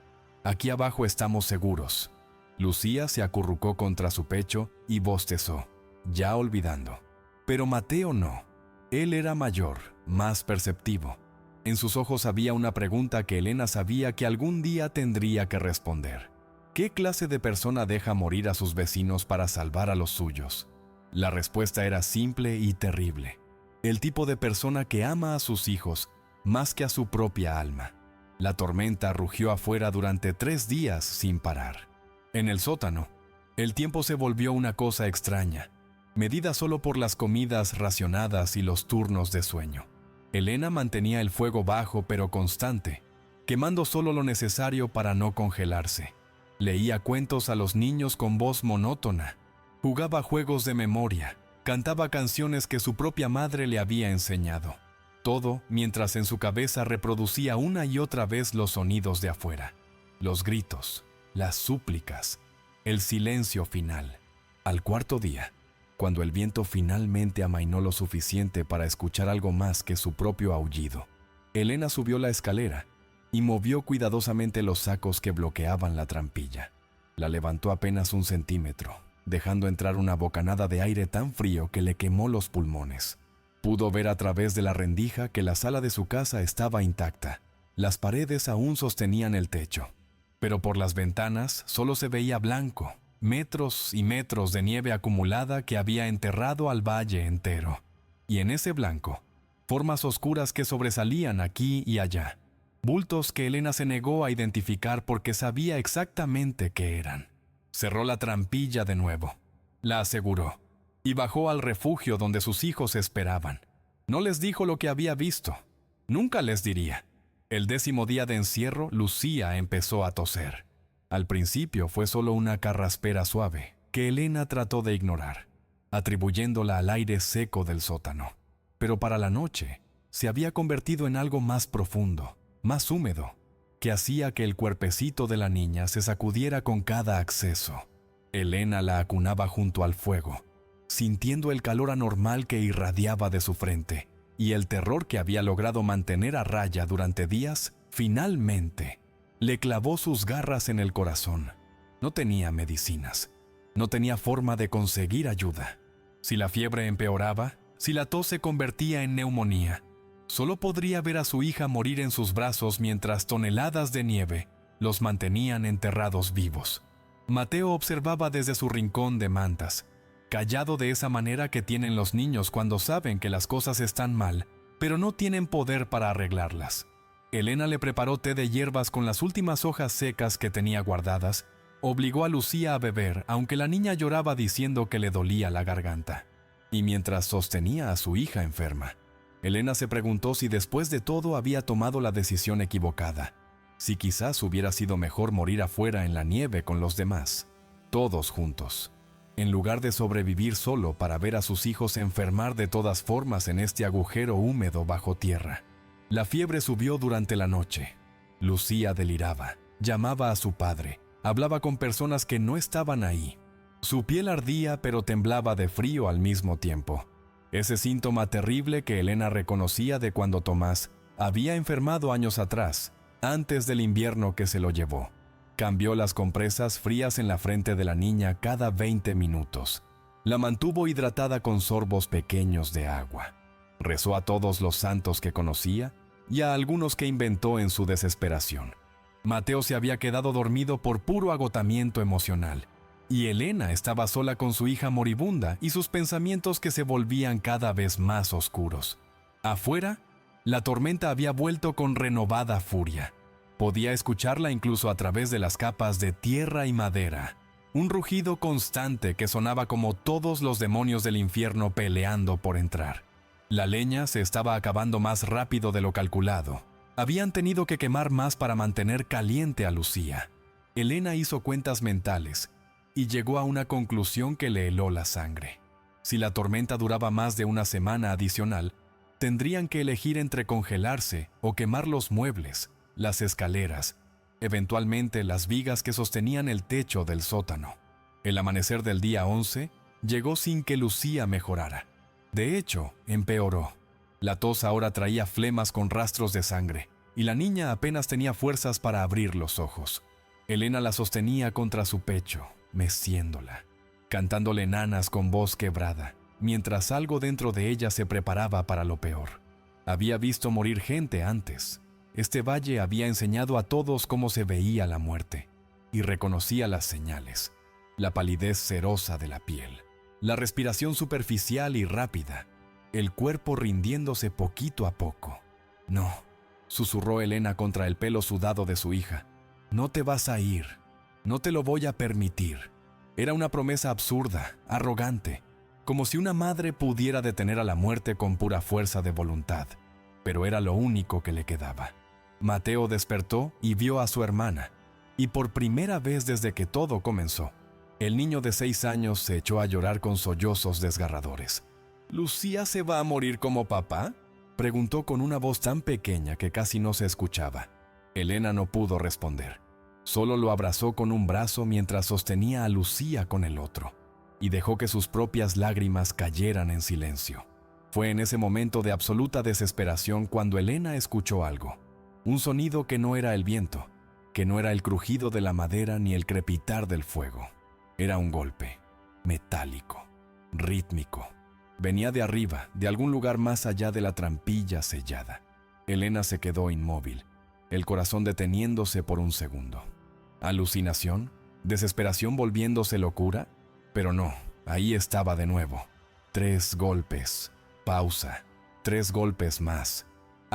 Aquí abajo estamos seguros». Lucía se acurrucó contra su pecho y bostezó, ya olvidando. Pero Mateo no. Él era mayor, más perceptivo. En sus ojos había una pregunta que Elena sabía que algún día tendría que responder. ¿Qué clase de persona deja morir a sus vecinos para salvar a los suyos? La respuesta era simple y terrible. El tipo de persona que ama a sus hijos más que a su propia alma. La tormenta rugió afuera durante 3 días sin parar. En el sótano, el tiempo se volvió una cosa extraña, medida solo por las comidas racionadas y los turnos de sueño. Elena mantenía el fuego bajo pero constante, quemando solo lo necesario para no congelarse. Leía cuentos a los niños con voz monótona, jugaba juegos de memoria, cantaba canciones que su propia madre le había enseñado. Todo mientras en su cabeza reproducía una y otra vez los sonidos de afuera, los gritos, las súplicas, el silencio final. Al 4.º día, cuando el viento finalmente amainó lo suficiente para escuchar algo más que su propio aullido, Elena subió la escalera y movió cuidadosamente los sacos que bloqueaban la trampilla. La levantó apenas 1 centímetro, dejando entrar una bocanada de aire tan frío que le quemó los pulmones. Pudo ver a través de la rendija que la sala de su casa estaba intacta. Las paredes aún sostenían el techo, pero por las ventanas solo se veía blanco, metros y metros de nieve acumulada que había enterrado al valle entero. Y en ese blanco, formas oscuras que sobresalían aquí y allá. bultos que Elena se negó a identificar porque sabía exactamente qué eran. Cerró la trampilla de nuevo, la aseguró, y bajó al refugio donde sus hijos esperaban. No les dijo lo que había visto. Nunca les diría. El 10º día de encierro, Lucía empezó a toser. Al principio fue solo una carraspera suave, que Elena trató de ignorar, atribuyéndola al aire seco del sótano. Pero para la noche, se había convertido en algo más profundo, más húmedo, que hacía que el cuerpecito de la niña se sacudiera con cada acceso. Elena la acunaba junto al fuego, sintiendo el calor anormal que irradiaba de su frente, y el terror que había logrado mantener a raya durante días, finalmente, le clavó sus garras en el corazón. No tenía medicinas, no tenía forma de conseguir ayuda. Si la fiebre empeoraba, si la tos se convertía en neumonía, solo podría ver a su hija morir en sus brazos mientras toneladas de nieve los mantenían enterrados vivos. Mateo observaba desde su rincón de mantas, callado de esa manera que tienen los niños cuando saben que las cosas están mal, pero no tienen poder para arreglarlas. Elena le preparó té de hierbas con las últimas hojas secas que tenía guardadas, obligó a Lucía a beber, aunque la niña lloraba diciendo que le dolía la garganta. Y mientras sostenía a su hija enferma, Elena se preguntó si después de todo había tomado la decisión equivocada, si quizás hubiera sido mejor morir afuera en la nieve con los demás, todos juntos, en lugar de sobrevivir solo para ver a sus hijos enfermar de todas formas en este agujero húmedo bajo tierra. La fiebre subió durante la noche. Lucía deliraba, llamaba a su padre, hablaba con personas que no estaban ahí. Su piel ardía pero temblaba de frío al mismo tiempo. Ese síntoma terrible que Elena reconocía de cuando Tomás había enfermado años atrás, antes del invierno que se lo llevó. Cambió las compresas frías en la frente de la niña cada 20 minutos. La mantuvo hidratada con sorbos pequeños de agua. Rezó a todos los santos que conocía y a algunos que inventó en su desesperación. Mateo se había quedado dormido por puro agotamiento emocional, y Elena estaba sola con su hija moribunda y sus pensamientos que se volvían cada vez más oscuros. Afuera, la tormenta había vuelto con renovada furia. Podía escucharla incluso a través de las capas de tierra y madera. Un rugido constante que sonaba como todos los demonios del infierno peleando por entrar. La leña se estaba acabando más rápido de lo calculado. Habían tenido que quemar más para mantener caliente a Lucía. Elena hizo cuentas mentales y llegó a una conclusión que le heló la sangre. Si la tormenta duraba más de una semana adicional, tendrían que elegir entre congelarse o quemar los muebles, las escaleras, eventualmente las vigas que sostenían el techo del sótano. El amanecer del día 11 llegó sin que Lucía mejorara. De hecho, empeoró. La tos ahora traía flemas con rastros de sangre, y la niña apenas tenía fuerzas para abrir los ojos. Elena la sostenía contra su pecho, meciéndola, cantándole nanas con voz quebrada, mientras algo dentro de ella se preparaba para lo peor. Había visto morir gente antes. Este valle había enseñado a todos cómo se veía la muerte, y reconocía las señales: la palidez cerosa de la piel, la respiración superficial y rápida, el cuerpo rindiéndose poquito a poco. «No», susurró Elena contra el pelo sudado de su hija. «No te vas a ir. No te lo voy a permitir». Era una promesa absurda, arrogante, como si una madre pudiera detener a la muerte con pura fuerza de voluntad, pero era lo único que le quedaba. Mateo despertó y vio a su hermana, y por primera vez desde que todo comenzó, el niño de 6 años se echó a llorar con sollozos desgarradores. «¿Lucía se va a morir como papá?», preguntó con una voz tan pequeña que casi no se escuchaba. Elena no pudo responder. Solo lo abrazó con un brazo mientras sostenía a Lucía con el otro, y dejó que sus propias lágrimas cayeran en silencio. Fue en ese momento de absoluta desesperación cuando Elena escuchó algo. Un sonido que no era el viento, que no era el crujido de la madera ni el crepitar del fuego. Era un golpe, metálico, rítmico. Venía de arriba, de algún lugar más allá de la trampilla sellada. Elena se quedó inmóvil, el corazón deteniéndose por un segundo. ¿Alucinación? ¿Desesperación volviéndose locura? Pero no, ahí estaba de nuevo. 3 golpes. Pausa. 3 golpes más.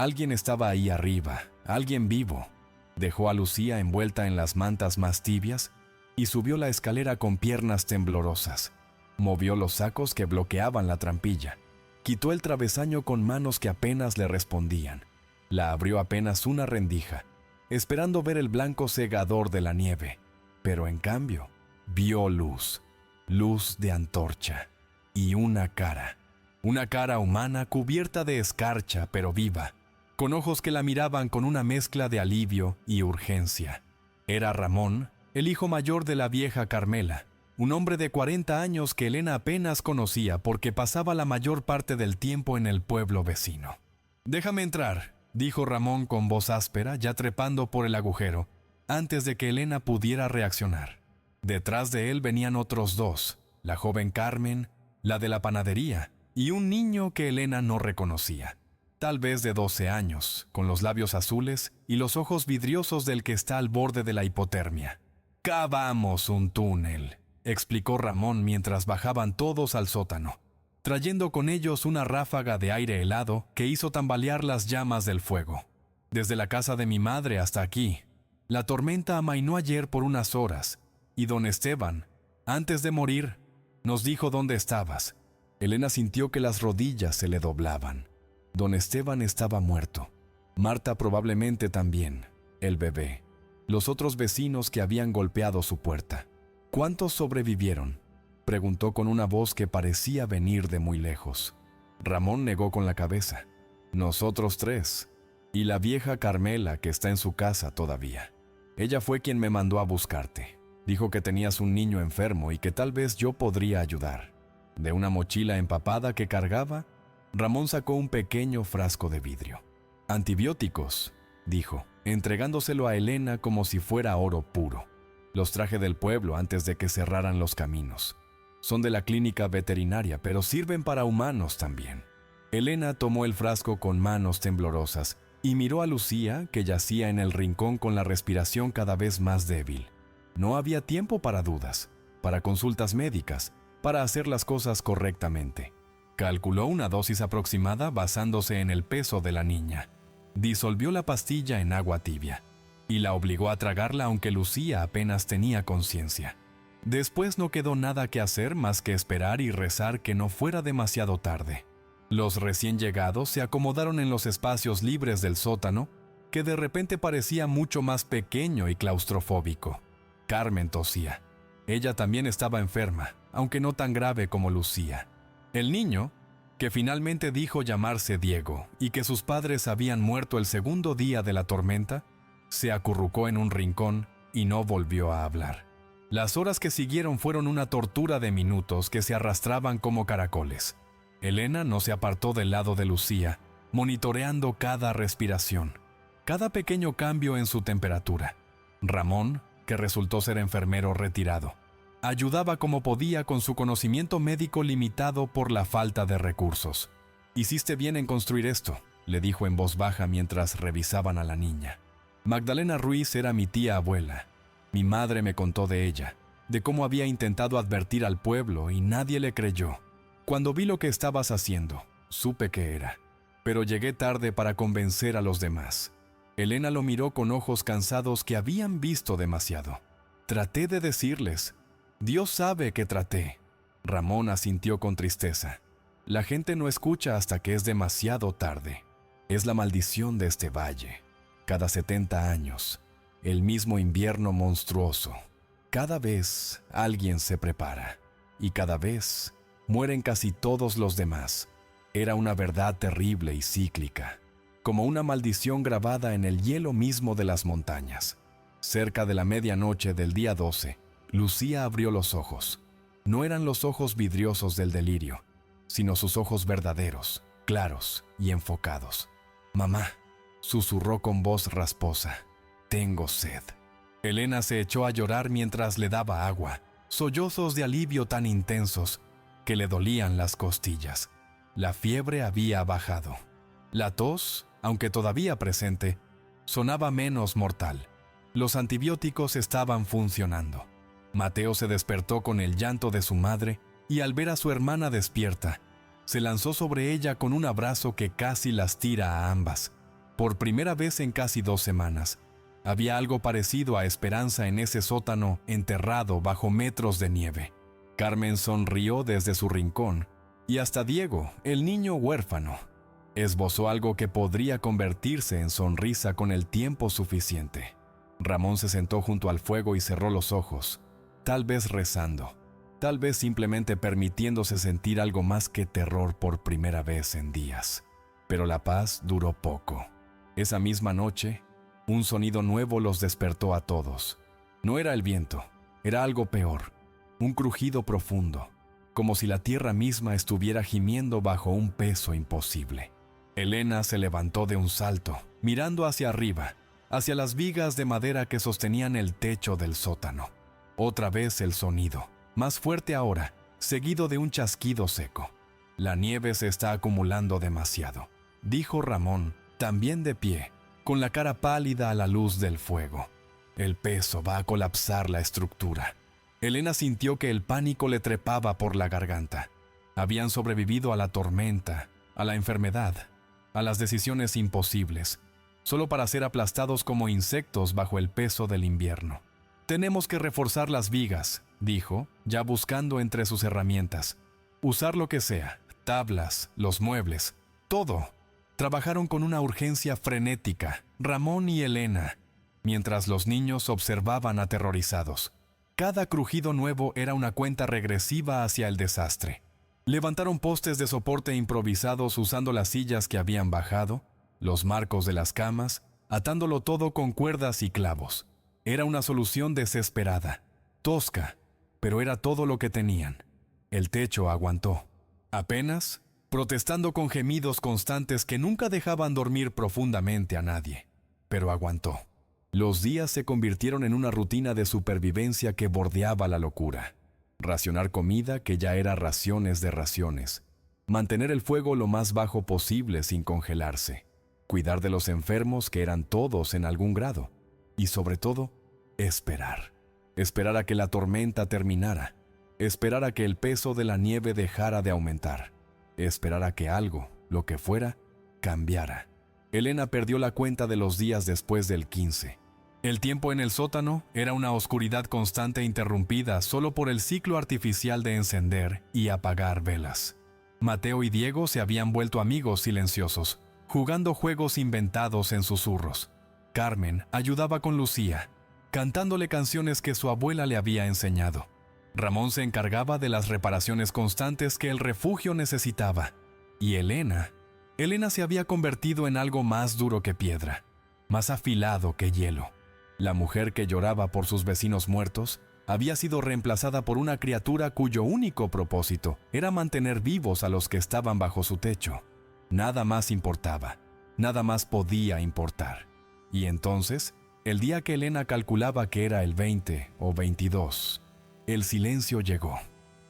Alguien estaba ahí arriba, alguien vivo. Dejó a Lucía envuelta en las mantas más tibias y subió la escalera con piernas temblorosas. Movió los sacos que bloqueaban la trampilla. Quitó el travesaño con manos que apenas le respondían. La abrió apenas una rendija, esperando ver el blanco cegador de la nieve. Pero en cambio, vio luz, luz de antorcha y una cara humana cubierta de escarcha pero viva, con ojos que la miraban con una mezcla de alivio y urgencia. Era Ramón, el hijo mayor de la vieja Carmela, un hombre de 40 años que Elena apenas conocía porque pasaba la mayor parte del tiempo en el pueblo vecino. «Déjame entrar», dijo Ramón con voz áspera, ya trepando por el agujero, antes de que Elena pudiera reaccionar. Detrás de él venían otros dos, la joven Carmen, la de la panadería, y un niño que Elena no reconocía. Tal vez de 12 años, con los labios azules y los ojos vidriosos del que está al borde de la hipotermia. «Cavamos un túnel», explicó Ramón mientras bajaban todos al sótano, trayendo con ellos una ráfaga de aire helado que hizo tambalear las llamas del fuego. «Desde la casa de mi madre hasta aquí, la tormenta amainó ayer por unas horas, y don Esteban, antes de morir, nos dijo dónde estabas». Elena sintió que las rodillas se le doblaban. Don Esteban estaba muerto. Marta probablemente también, el bebé, los otros vecinos que habían golpeado su puerta. «¿Cuántos sobrevivieron?», preguntó con una voz que parecía venir de muy lejos. Ramón negó con la cabeza. «Nosotros 3, y la vieja Carmela que está en su casa todavía. Ella fue quien me mandó a buscarte. Dijo que tenías un niño enfermo y que tal vez yo podría ayudar». De una mochila empapada que cargaba, Ramón sacó un pequeño frasco de vidrio. «Antibióticos», dijo, entregándoselo a Elena como si fuera oro puro. «Los traje del pueblo antes de que cerraran los caminos. Son de la clínica veterinaria, pero sirven para humanos también». Elena tomó el frasco con manos temblorosas y miró a Lucía, que yacía en el rincón con la respiración cada vez más débil. No había tiempo para dudas, para consultas médicas, para hacer las cosas correctamente. Calculó una dosis aproximada basándose en el peso de la niña. Disolvió la pastilla en agua tibia y la obligó a tragarla aunque Lucía apenas tenía conciencia. Después no quedó nada que hacer más que esperar y rezar que no fuera demasiado tarde. Los recién llegados se acomodaron en los espacios libres del sótano, que de repente parecía mucho más pequeño y claustrofóbico. Carmen tosía. Ella también estaba enferma, aunque no tan grave como Lucía. El niño, que finalmente dijo llamarse Diego y que sus padres habían muerto el segundo día de la tormenta, se acurrucó en un rincón y no volvió a hablar. Las horas que siguieron fueron una tortura de minutos que se arrastraban como caracoles. Elena no se apartó del lado de Lucía, monitoreando cada respiración, cada pequeño cambio en su temperatura. Ramón, que resultó ser enfermero retirado, ayudaba como podía con su conocimiento médico limitado por la falta de recursos. «Hiciste bien en construir esto», le dijo en voz baja mientras revisaban a la niña. «Magdalena Ruiz era mi tía abuela. Mi madre me contó de ella, de cómo había intentado advertir al pueblo y nadie le creyó. Cuando vi lo que estabas haciendo, supe que era, pero llegué tarde para convencer a los demás». Elena lo miró con ojos cansados que habían visto demasiado. «Traté de decirles. Dios sabe que traté». Ramón asintió con tristeza. «La gente no escucha hasta que es demasiado tarde. Es la maldición de este valle. Cada 70 años, el mismo invierno monstruoso. Cada vez alguien se prepara, y cada vez mueren casi todos los demás. Era una verdad terrible y cíclica, como una maldición grabada en el hielo mismo de las montañas». Cerca de la medianoche del día 12, Lucía abrió los ojos. No eran los ojos vidriosos del delirio, sino sus ojos verdaderos, claros y enfocados. «Mamá», susurró con voz rasposa, «tengo sed». Elena se echó a llorar mientras le daba agua, sollozos de alivio tan intensos que le dolían las costillas. La fiebre había bajado. La tos, aunque todavía presente, sonaba menos mortal. Los antibióticos estaban funcionando. Mateo se despertó con el llanto de su madre y al ver a su hermana despierta, se lanzó sobre ella con un abrazo que casi las tira a ambas. Por primera vez en casi 2 semanas, había algo parecido a esperanza en ese sótano enterrado bajo metros de nieve. Carmen sonrió desde su rincón, y hasta Diego, el niño huérfano, esbozó algo que podría convertirse en sonrisa con el tiempo suficiente. Ramón se sentó junto al fuego y cerró los ojos, tal vez rezando, tal vez simplemente permitiéndose sentir algo más que terror por primera vez en días. Pero la paz duró poco. Esa misma noche, un sonido nuevo los despertó a todos. No era el viento, era algo peor, un crujido profundo, como si la tierra misma estuviera gimiendo bajo un peso imposible. Elena se levantó de un salto, mirando hacia arriba, hacia las vigas de madera que sostenían el techo del sótano. Otra vez el sonido, más fuerte ahora, seguido de un chasquido seco. La nieve se está acumulando demasiado, dijo Ramón, también de pie, con la cara pálida a la luz del fuego. El peso va a colapsar la estructura. Elena sintió que el pánico le trepaba por la garganta. Habían sobrevivido a la tormenta, a la enfermedad, a las decisiones imposibles, solo para ser aplastados como insectos bajo el peso del invierno. Tenemos que reforzar las vigas, dijo, ya buscando entre sus herramientas. Usar lo que sea, tablas, los muebles, todo. Trabajaron con una urgencia frenética, Ramón y Elena, mientras los niños observaban aterrorizados. Cada crujido nuevo era una cuenta regresiva hacia el desastre. Levantaron postes de soporte improvisados usando las sillas que habían bajado, los marcos de las camas, atándolo todo con cuerdas y clavos. Era una solución desesperada, tosca, pero era todo lo que tenían. El techo aguantó. Apenas, protestando con gemidos constantes que nunca dejaban dormir profundamente a nadie, pero aguantó. Los días se convirtieron en una rutina de supervivencia que bordeaba la locura. Racionar comida que ya era raciones de raciones. Mantener el fuego lo más bajo posible sin congelarse. Cuidar de los enfermos que eran todos en algún grado. Y sobre todo, esperar. Esperar a que la tormenta terminara. Esperar a que el peso de la nieve dejara de aumentar. Esperar a que algo, lo que fuera, cambiara. Elena perdió la cuenta de los días después del 15. El tiempo en el sótano era una oscuridad constante interrumpida solo por el ciclo artificial de encender y apagar velas. Mateo y Diego se habían vuelto amigos silenciosos, jugando juegos inventados en susurros. Carmen ayudaba con Lucía, cantándole canciones que su abuela le había enseñado. Ramón se encargaba de las reparaciones constantes que el refugio necesitaba. Y Elena se había convertido en algo más duro que piedra, más afilado que hielo. La mujer que lloraba por sus vecinos muertos había sido reemplazada por una criatura cuyo único propósito era mantener vivos a los que estaban bajo su techo. Nada más importaba, nada más podía importar. Y entonces, el día que Elena calculaba que era el 20 o 22, el silencio llegó.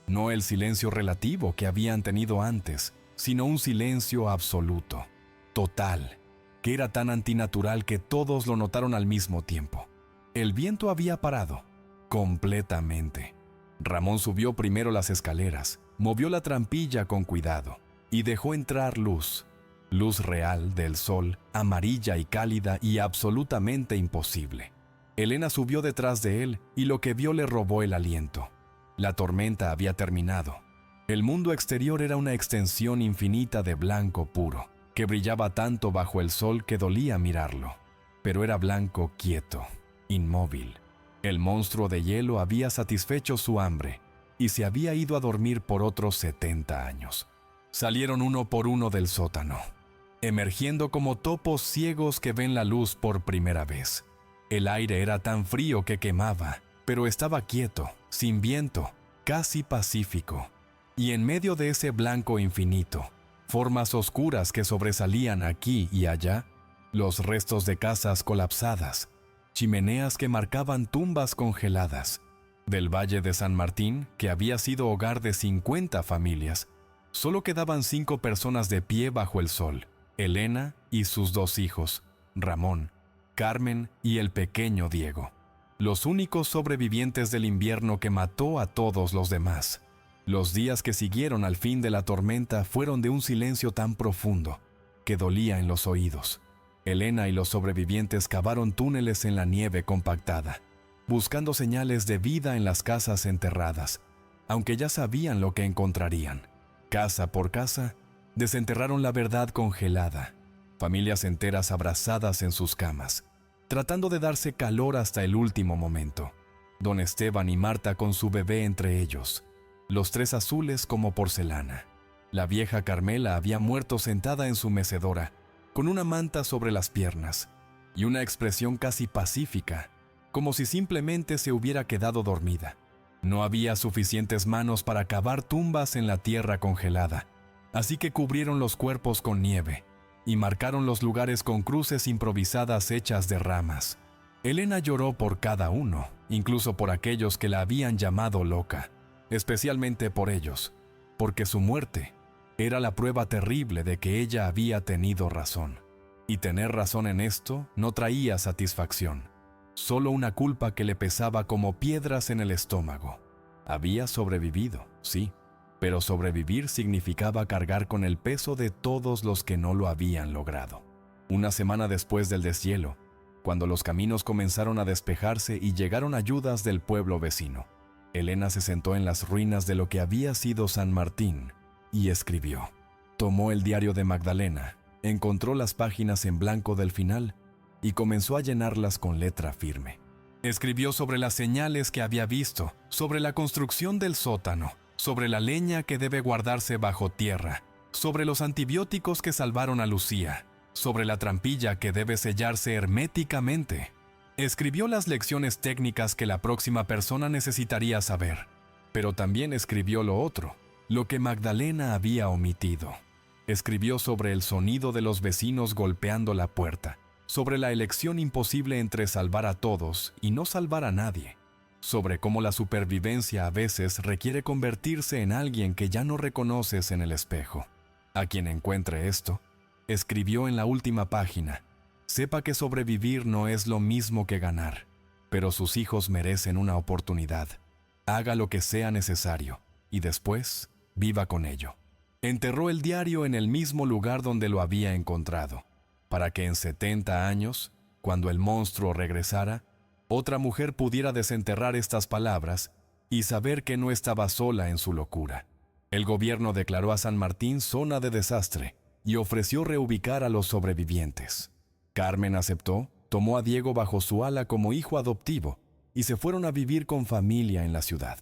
No el silencio relativo que habían tenido antes, sino un silencio absoluto, total, que era tan antinatural que todos lo notaron al mismo tiempo. El viento había parado, completamente. Ramón subió primero las escaleras, movió la trampilla con cuidado y dejó entrar luz. Luz real del sol, amarilla y cálida y absolutamente imposible. Elena subió detrás de él y lo que vio le robó el aliento. La tormenta había terminado. El mundo exterior era una extensión infinita de blanco puro, que brillaba tanto bajo el sol que dolía mirarlo. Pero era blanco quieto, inmóvil. El monstruo de hielo había satisfecho su hambre y se había ido a dormir por otros 70 años. Salieron uno por uno del sótano, emergiendo como topos ciegos que ven la luz por primera vez. El aire era tan frío que quemaba, pero estaba quieto, sin viento, casi pacífico. Y en medio de ese blanco infinito, formas oscuras que sobresalían aquí y allá, los restos de casas colapsadas, chimeneas que marcaban tumbas congeladas. Del Valle de San Martín, que había sido hogar de 50 familias, solo quedaban 5 personas de pie bajo el sol: Elena y sus 2 hijos, Ramón, Carmen y el pequeño Diego. Los únicos sobrevivientes del invierno que mató a todos los demás. Los días que siguieron al fin de la tormenta fueron de un silencio tan profundo que dolía en los oídos. Elena y los sobrevivientes cavaron túneles en la nieve compactada, buscando señales de vida en las casas enterradas, aunque ya sabían lo que encontrarían. Casa por casa, desenterraron la verdad congelada, familias enteras abrazadas en sus camas, tratando de darse calor hasta el último momento. Don Esteban y Marta con su bebé entre ellos, los tres azules como porcelana. La vieja Carmela había muerto sentada en su mecedora, con una manta sobre las piernas y una expresión casi pacífica, como si simplemente se hubiera quedado dormida. No había suficientes manos para cavar tumbas en la tierra congelada, así que cubrieron los cuerpos con nieve y marcaron los lugares con cruces improvisadas hechas de ramas. Elena lloró por cada uno, incluso por aquellos que la habían llamado loca, especialmente por ellos, porque su muerte era la prueba terrible de que ella había tenido razón. Y tener razón en esto no traía satisfacción, solo una culpa que le pesaba como piedras en el estómago. Había sobrevivido, sí, pero sobrevivir significaba cargar con el peso de todos los que no lo habían logrado. Una semana después del deshielo, cuando los caminos comenzaron a despejarse y llegaron ayudas del pueblo vecino, Elena se sentó en las ruinas de lo que había sido San Martín y escribió. Tomó el diario de Magdalena, encontró las páginas en blanco del final y comenzó a llenarlas con letra firme. Escribió sobre las señales que había visto, sobre la construcción del sótano, sobre la leña que debe guardarse bajo tierra, sobre los antibióticos que salvaron a Lucía, sobre la trampilla que debe sellarse herméticamente. Escribió las lecciones técnicas que la próxima persona necesitaría saber, pero también escribió lo otro, lo que Magdalena había omitido. Escribió sobre el sonido de los vecinos golpeando la puerta, sobre la elección imposible entre salvar a todos y no salvar a nadie, sobre cómo la supervivencia a veces requiere convertirse en alguien que ya no reconoces en el espejo. A quien encuentre esto, escribió en la última página, sepa que sobrevivir no es lo mismo que ganar, pero sus hijos merecen una oportunidad. Haga lo que sea necesario y después viva con ello. Enterró el diario en el mismo lugar donde lo había encontrado, para que en 70 años, cuando el monstruo regresara, otra mujer pudiera desenterrar estas palabras y saber que no estaba sola en su locura. El gobierno declaró a San Martín zona de desastre y ofreció reubicar a los sobrevivientes. Carmen aceptó, tomó a Diego bajo su ala como hijo adoptivo y se fueron a vivir con familia en la ciudad.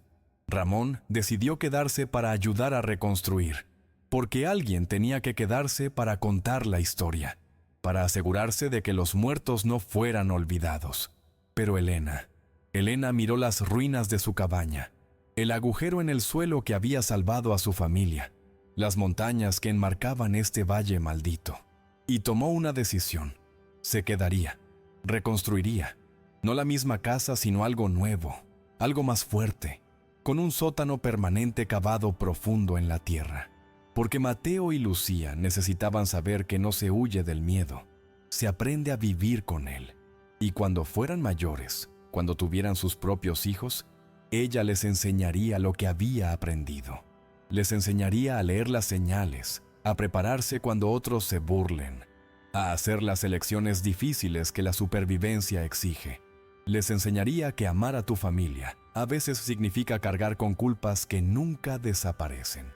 Ramón decidió quedarse para ayudar a reconstruir, porque alguien tenía que quedarse para contar la historia, para asegurarse de que los muertos no fueran olvidados. Pero Elena miró las ruinas de su cabaña, el agujero en el suelo que había salvado a su familia, las montañas que enmarcaban este valle maldito, y tomó una decisión. Se quedaría, reconstruiría, no la misma casa sino algo nuevo, algo más fuerte, con un sótano permanente cavado profundo en la tierra. Porque Mateo y Lucía necesitaban saber que no se huye del miedo, se aprende a vivir con él. Y cuando fueran mayores, cuando tuvieran sus propios hijos, ella les enseñaría lo que había aprendido. Les enseñaría a leer las señales, a prepararse cuando otros se burlen, a hacer las elecciones difíciles que la supervivencia exige. Les enseñaría que amar a tu familia a veces significa cargar con culpas que nunca desaparecen.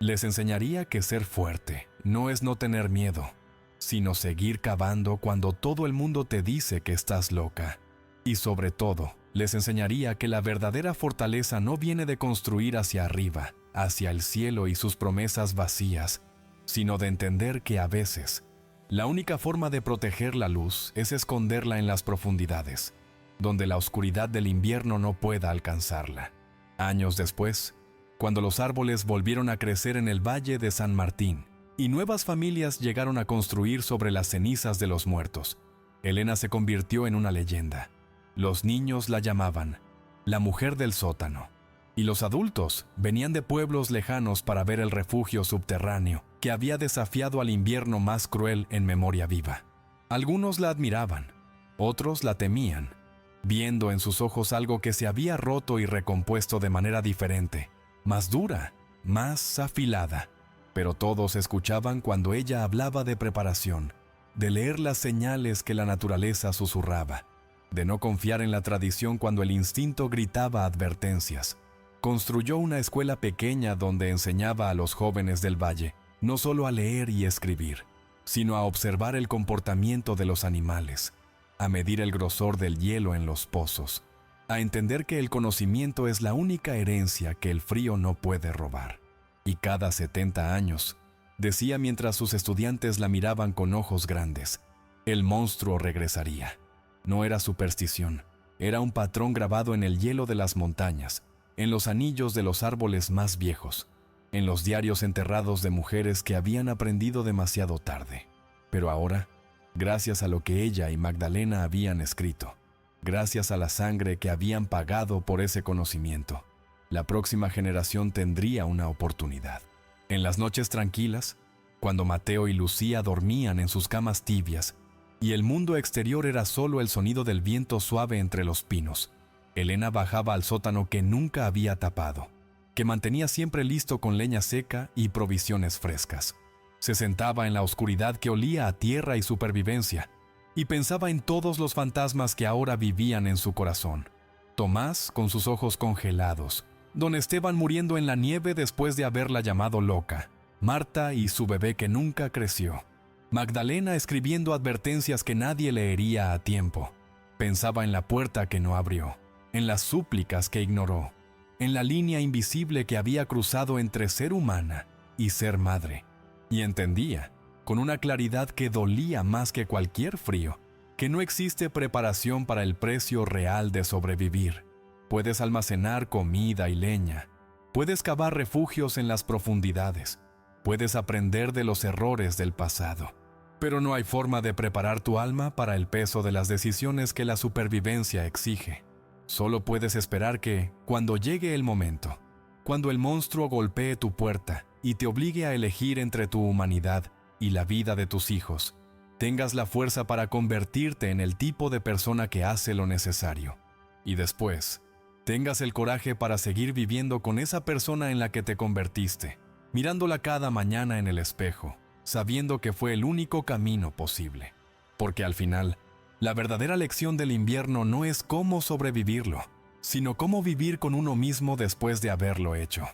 Les enseñaría que ser fuerte no es no tener miedo, sino seguir cavando cuando todo el mundo te dice que estás loca. Y sobre todo, les enseñaría que la verdadera fortaleza no viene de construir hacia arriba, hacia el cielo y sus promesas vacías, sino de entender que a veces, la única forma de proteger la luz es esconderla en las profundidades, donde la oscuridad del invierno no pueda alcanzarla. Años después, cuando los árboles volvieron a crecer en el Valle de San Martín y nuevas familias llegaron a construir sobre las cenizas de los muertos, Elena se convirtió en una leyenda. Los niños la llamaban la mujer del sótano, y los adultos venían de pueblos lejanos para ver el refugio subterráneo que había desafiado al invierno más cruel en memoria viva. Algunos la admiraban, otros la temían, viendo en sus ojos algo que se había roto y recompuesto de manera diferente, más dura, más afilada. Pero todos escuchaban cuando ella hablaba de preparación, de leer las señales que la naturaleza susurraba, de no confiar en la tradición cuando el instinto gritaba advertencias. Construyó una escuela pequeña donde enseñaba a los jóvenes del valle no solo a leer y escribir, sino a observar el comportamiento de los animales, a medir el grosor del hielo en los pozos, a entender que el conocimiento es la única herencia que el frío no puede robar. Y cada 70 años, decía mientras sus estudiantes la miraban con ojos grandes, el monstruo regresaría. No era superstición, era un patrón grabado en el hielo de las montañas, en los anillos de los árboles más viejos, en los diarios enterrados de mujeres que habían aprendido demasiado tarde. Pero ahora, gracias a lo que ella y Magdalena habían escrito, gracias a la sangre que habían pagado por ese conocimiento, la próxima generación tendría una oportunidad. En las noches tranquilas, cuando Mateo y Lucía dormían en sus camas tibias y el mundo exterior era solo el sonido del viento suave entre los pinos, Elena bajaba al sótano que nunca había tapado, que mantenía siempre listo con leña seca y provisiones frescas. Se sentaba en la oscuridad que olía a tierra y supervivencia, y pensaba en todos los fantasmas que ahora vivían en su corazón. Tomás con sus ojos congelados, don Esteban muriendo en la nieve después de haberla llamado loca, Marta y su bebé que nunca creció, Magdalena escribiendo advertencias que nadie leería a tiempo. Pensaba en la puerta que no abrió, en las súplicas que ignoró, en la línea invisible que había cruzado entre ser humana y ser madre, y entendía, con una claridad que dolía más que cualquier frío, que no existe preparación para el precio real de sobrevivir. Puedes almacenar comida y leña, puedes cavar refugios en las profundidades, puedes aprender de los errores del pasado, pero no hay forma de preparar tu alma para el peso de las decisiones que la supervivencia exige. Solo puedes esperar que, cuando llegue el momento, cuando el monstruo golpee tu puerta y te obligue a elegir entre tu humanidad y la vida de tus hijos, tengas la fuerza para convertirte en el tipo de persona que hace lo necesario. Y después, tengas el coraje para seguir viviendo con esa persona en la que te convertiste, mirándola cada mañana en el espejo, sabiendo que fue el único camino posible. Porque al final, la verdadera lección del invierno no es cómo sobrevivirlo, sino cómo vivir con uno mismo después de haberlo hecho.